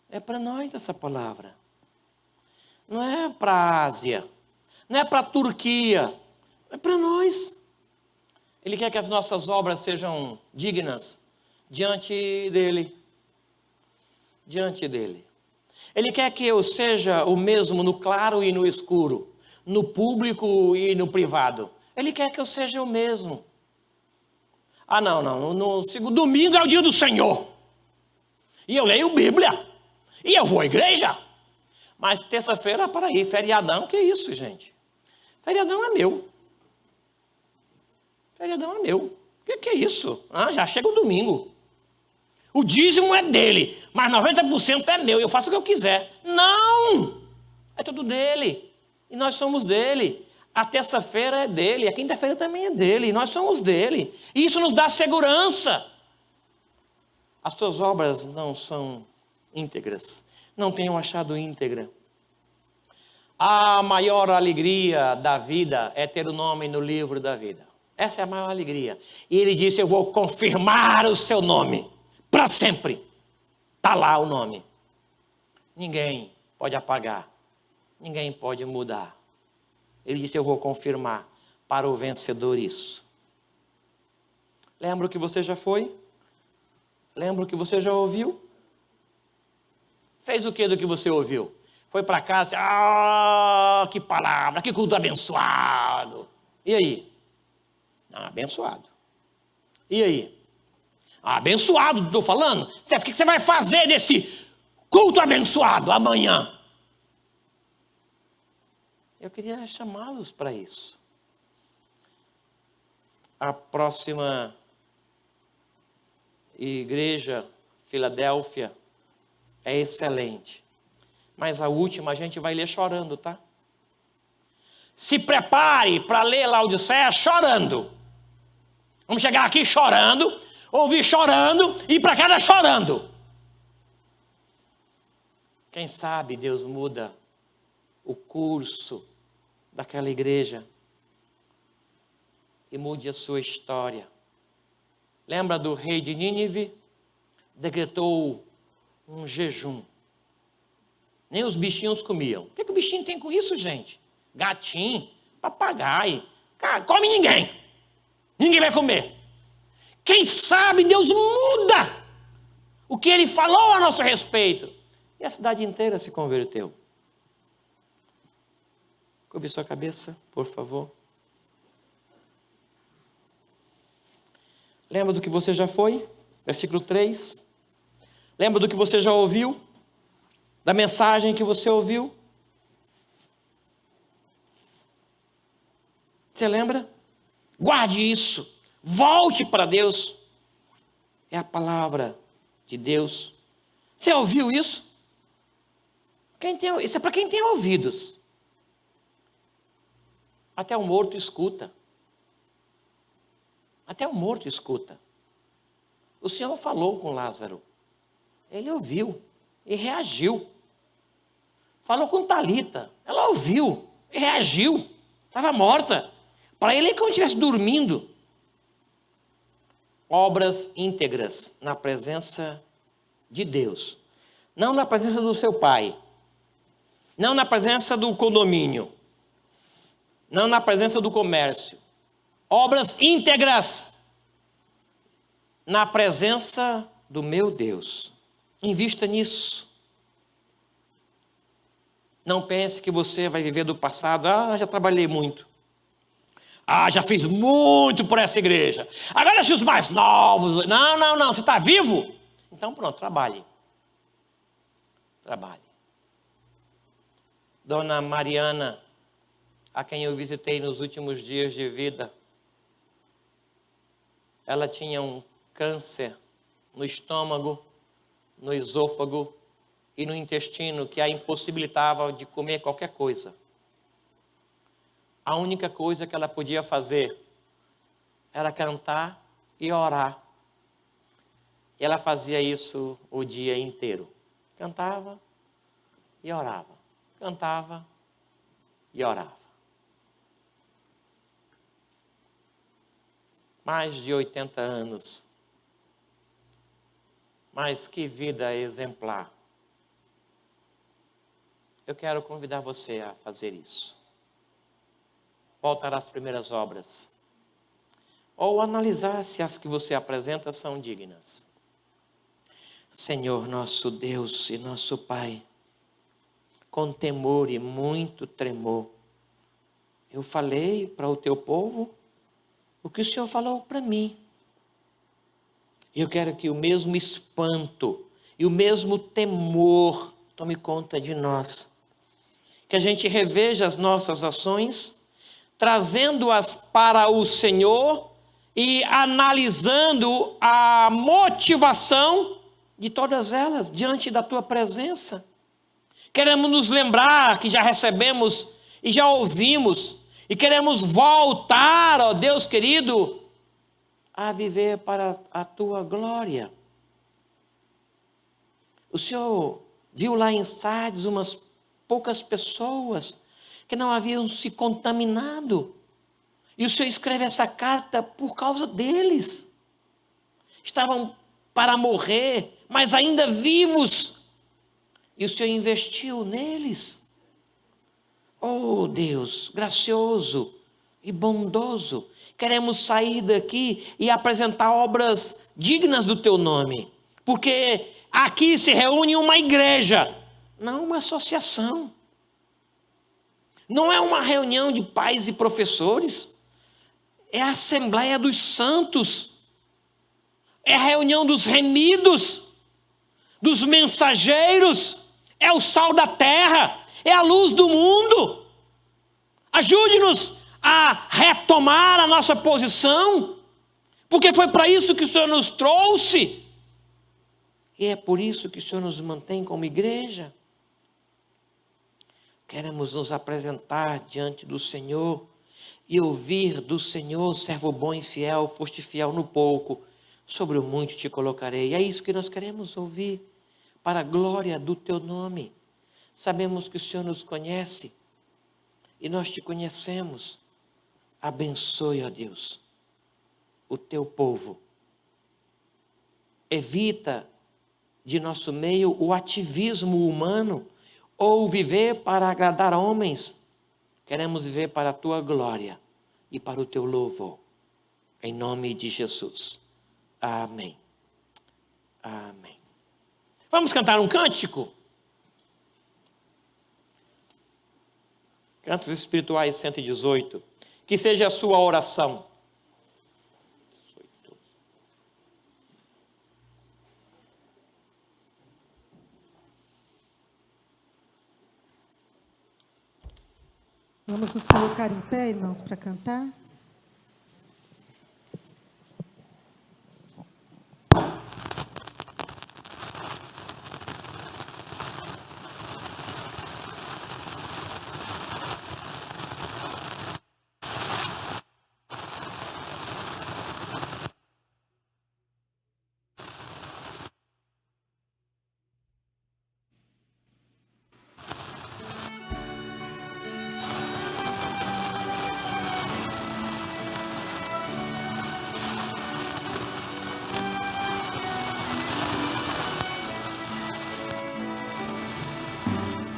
É para nós essa palavra. Não é para a Ásia. Não é para a Turquia. É para nós. Ele quer que as nossas obras sejam dignas diante dele. Diante dele. Ele quer que eu seja o mesmo no claro e no escuro. No público e no privado. Ele quer que eu seja o mesmo. Ah, não. No domingo é o dia do Senhor. E eu leio Bíblia. E eu vou à igreja. Mas terça-feira, para aí, feriadão, que isso, gente? Feriadão é meu. Feriadão é meu. O que é isso? Já chega o domingo. O dízimo é dele, mas 90% é meu. Eu faço o que eu quiser. Não! É tudo dele. E nós somos dele. A terça-feira é dele, a quinta-feira também é dele. E nós somos dele. E isso nos dá segurança. As suas obras não são íntegras. Não tenham achado íntegra. A maior alegria da vida é ter o nome no livro da vida. Essa é a maior alegria. E ele disse, eu vou confirmar o seu nome para sempre. Está lá o nome. Ninguém pode apagar. Ninguém pode mudar. Ele disse, eu vou confirmar para o vencedor isso. Lembra o que você já foi? Lembra o que você já ouviu? Fez o que do que você ouviu? Foi para casa, que palavra, que culto abençoado. E aí? Abençoado. E aí? Abençoado, estou falando. O que você vai fazer desse culto abençoado amanhã? Eu queria chamá-los para isso. A próxima igreja, Filadélfia, é excelente. Mas a última a gente vai ler chorando, tá? Se prepare para ler Laodiceia chorando. Vamos chegar aqui chorando, ouvir chorando e ir para casa chorando. Quem sabe Deus muda o curso daquela igreja e mude a sua história. Lembra do rei de Nínive? Decretou um jejum. Nem os bichinhos comiam. O que o bichinho tem com isso, gente? Gatinho, papagaio. Cara, come ninguém. Ninguém vai comer. Quem sabe Deus muda o que Ele falou a nosso respeito. E a cidade inteira se converteu. Curve sua cabeça, por favor. Lembra do que você já foi? Versículo 3. Lembra do que você já ouviu? Da mensagem que você ouviu? Você lembra? Guarde isso. Volte para Deus. É a palavra de Deus. Você ouviu isso? Isso é para quem tem ouvidos. Até o morto escuta. Até o morto escuta. O Senhor falou com Lázaro. Ele ouviu e reagiu. Falou com Talita. Ela ouviu e reagiu. Estava morta. Para ele é como se estivesse dormindo. Obras íntegras na presença de Deus. Não na presença do seu pai. Não na presença do condomínio. Não na presença do comércio. Obras íntegras na presença do meu Deus. Invista nisso. Não pense que você vai viver do passado. Já trabalhei muito. Já fiz muito por essa igreja. Agora deixa os mais novos. Não. Você está vivo? Então pronto, trabalhe. Trabalhe. Dona Mariana, a quem eu visitei nos últimos dias de vida, ela tinha um câncer no estômago, no esôfago e no intestino que a impossibilitava de comer qualquer coisa. A única coisa que ela podia fazer era cantar e orar. E ela fazia isso o dia inteiro. Cantava e orava. Cantava e orava. Mais de 80 anos. Mas que vida exemplar. Eu quero convidar você a fazer isso. Voltar às primeiras obras. Ou analisar se as que você apresenta são dignas. Senhor, nosso Deus e nosso Pai, com temor e muito tremor, eu falei para o teu povo o que o Senhor falou para mim. Eu quero que o mesmo espanto e o mesmo temor tome conta de nós. Que a gente reveja as nossas ações, trazendo-as para o Senhor e analisando a motivação de todas elas diante da tua presença. Queremos nos lembrar que já recebemos e já ouvimos e queremos voltar, ó Deus querido, a viver para a tua glória. O Senhor viu lá em Sardes umas poucas pessoas que não haviam se contaminado. E o Senhor escreve essa carta por causa deles. Estavam para morrer, mas ainda vivos. E o Senhor investiu neles. Oh Deus, gracioso e bondoso. Queremos sair daqui e apresentar obras dignas do teu nome. Porque aqui se reúne uma igreja, não uma associação. Não é uma reunião de pais e professores, é a Assembleia dos Santos, é a reunião dos remidos, dos mensageiros, é o sal da terra, é a luz do mundo. Ajude-nos a retomar a nossa posição, porque foi para isso que o Senhor nos trouxe, e é por isso que o Senhor nos mantém como igreja. Queremos nos apresentar diante do Senhor e ouvir do Senhor, servo bom e fiel, foste fiel no pouco, sobre o muito te colocarei. É isso que nós queremos ouvir, para a glória do teu nome. Sabemos que o Senhor nos conhece e nós te conhecemos. Abençoe, ó Deus, o teu povo. Evita de nosso meio o ativismo humano, ou viver para agradar homens. Queremos viver para a tua glória e para o teu louvor. Em nome de Jesus. Amém. Amém. Vamos cantar um cântico? Cantos Espirituais 118. Que seja a sua oração. Vamos nos colocar em pé, irmãos, para cantar.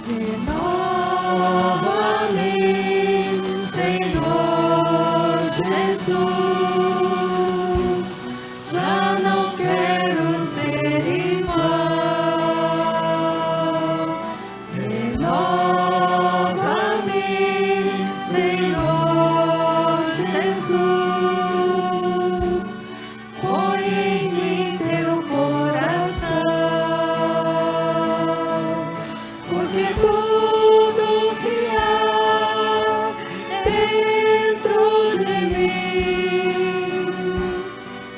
Renova-me, Senhor Jesus, já não quero ser igual. Renova-me, Senhor Jesus, põe em mim teu coração, porque tudo que há dentro de mim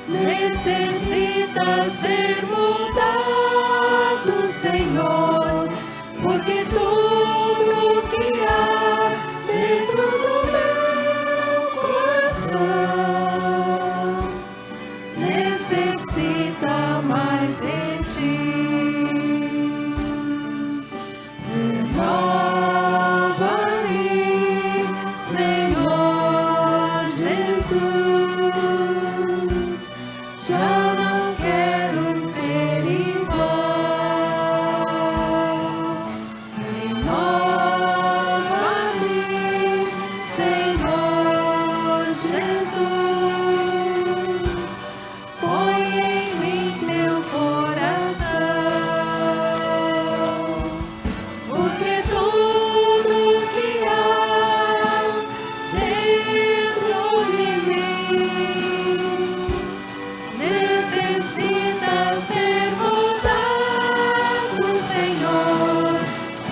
necessita ser mudado, Senhor, porque tudo que há dentro do meu coração necessita mais de ti. Renova-me, Senhor Jesus, já não quero ser igual. Renova-me, Senhor Jesus, põe em mim teu coração, porque tudo que há dentro de mim necessita ser mudado, Senhor,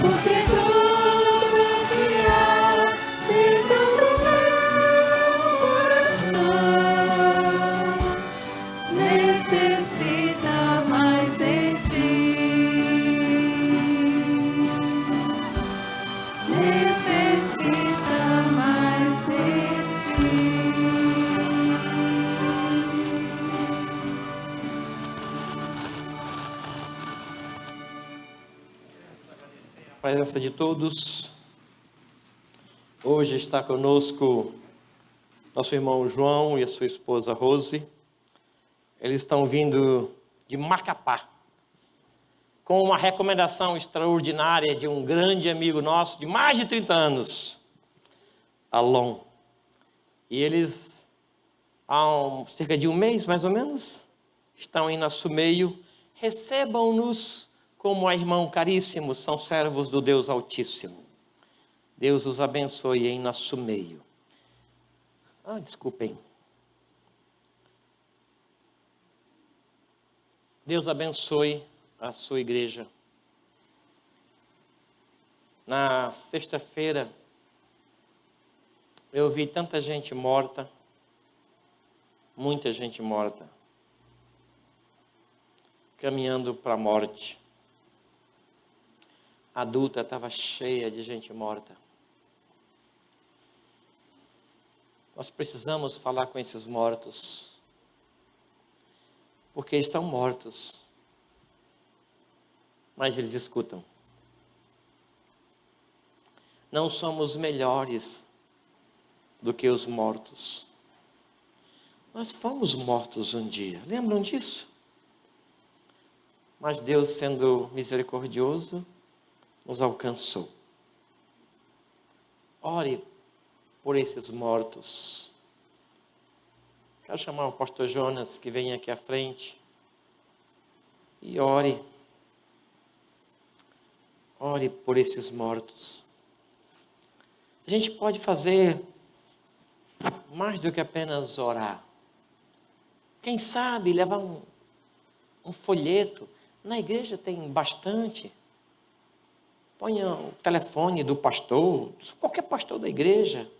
porque tudo que há dentro do meu coração necessita mais de ti. Necessita mais de ti. A presença de todos. Hoje está conosco nosso irmão João e a sua esposa Rose. Eles estão vindo de Macapá, com uma recomendação extraordinária de um grande amigo nosso de mais de 30 anos, Alon. E eles, há cerca de um mês mais ou menos, estão em nosso meio. Recebam-nos como a irmão caríssimo, são servos do Deus Altíssimo. Deus os abençoe em nosso meio. Desculpem. Deus abençoe a sua igreja. Na sexta-feira, eu vi tanta gente morta, muita gente morta, caminhando para a morte. A adulta estava cheia de gente morta. Nós precisamos falar com esses mortos, porque estão mortos, mas eles escutam. Não somos melhores do que os mortos. Nós fomos mortos um dia, lembram disso? Mas Deus, sendo misericordioso, nos alcançou. Ore por esses mortos. Quero chamar o pastor Jonas, que vem aqui à frente, e ore. Ore por esses mortos. A gente pode fazer mais do que apenas orar. Quem sabe levar um folheto. Na igreja tem bastante. Ponha o telefone do pastor, qualquer pastor da igreja.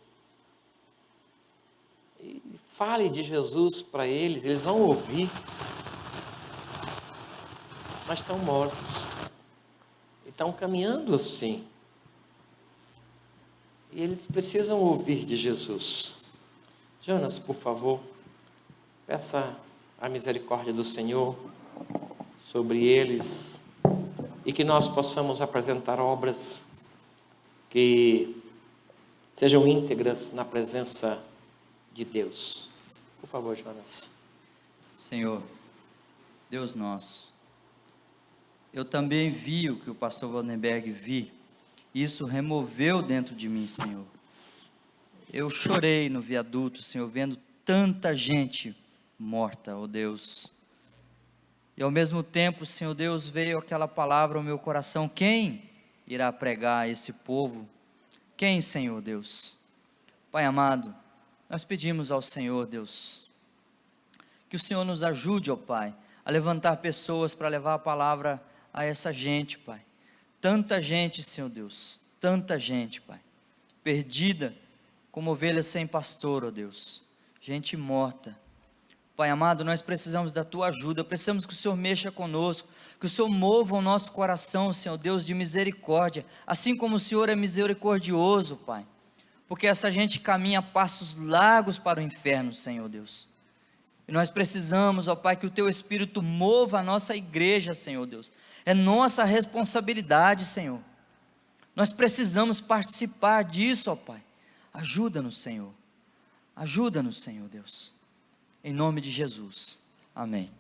E fale de Jesus para eles vão ouvir. Mas estão mortos. Estão caminhando assim. E eles precisam ouvir de Jesus. Jonas, por favor, peça a misericórdia do Senhor sobre eles e que nós possamos apresentar obras que sejam íntegras na presença de Deus. Por favor, Jonas. Senhor, Deus nosso, eu também vi o que o pastor Vandenberg viu. Isso removeu dentro de mim, Senhor. Eu chorei no viaduto, Senhor, vendo tanta gente morta, ó Deus. E ao mesmo tempo, Senhor Deus, veio aquela palavra ao meu coração: quem irá pregar a esse povo? Quem, Senhor Deus? Pai amado, nós pedimos ao Senhor, Deus, que o Senhor nos ajude, ó Pai, a levantar pessoas para levar a palavra a essa gente, Pai. Tanta gente, Senhor Deus, tanta gente, Pai, perdida como ovelhas sem pastor, ó Deus, gente morta. Pai amado, nós precisamos da Tua ajuda, precisamos que o Senhor mexa conosco, que o Senhor mova o nosso coração, Senhor Deus, de misericórdia, assim como o Senhor é misericordioso, Pai, porque essa gente caminha a passos largos para o inferno, Senhor Deus. E nós precisamos, ó Pai, que o Teu Espírito mova a nossa igreja, Senhor Deus. É nossa responsabilidade, Senhor. Nós precisamos participar disso, ó Pai. Ajuda-nos, Senhor. Ajuda-nos, Senhor Deus. Em nome de Jesus. Amém.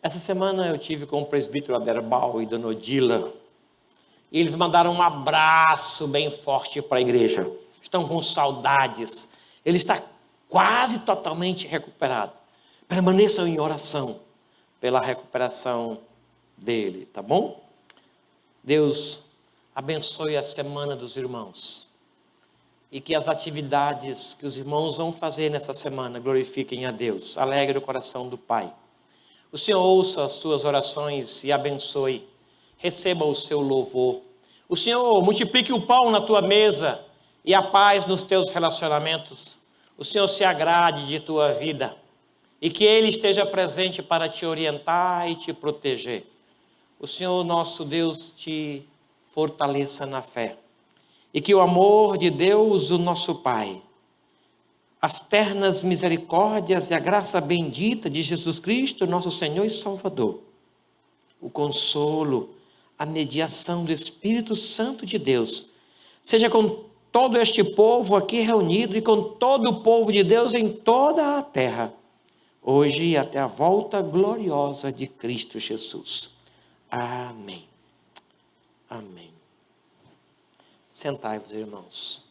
Essa semana eu tive com o presbítero Aderbal e Dona Odila. E eles mandaram um abraço bem forte para a igreja. Estão com saudades. Ele está quase totalmente recuperado. Permaneçam em oração pela recuperação dele, tá bom? Deus abençoe a semana dos irmãos. E que as atividades que os irmãos vão fazer nessa semana glorifiquem a Deus. Alegre o coração do Pai. O Senhor ouça as suas orações e abençoe. Receba o seu louvor. O Senhor multiplique o pão na tua mesa e a paz nos teus relacionamentos. O Senhor se agrade de tua vida e que Ele esteja presente para te orientar e te proteger. O Senhor nosso Deus te fortaleça na fé e que o amor de Deus, o nosso Pai, as ternas misericórdias e a graça bendita de Jesus Cristo, nosso Senhor e Salvador, o consolo, a mediação do Espírito Santo de Deus, seja com todo este povo aqui reunido e com todo o povo de Deus em toda a terra, hoje e até a volta gloriosa de Cristo Jesus. Amém. Amém. Sentai-vos, irmãos.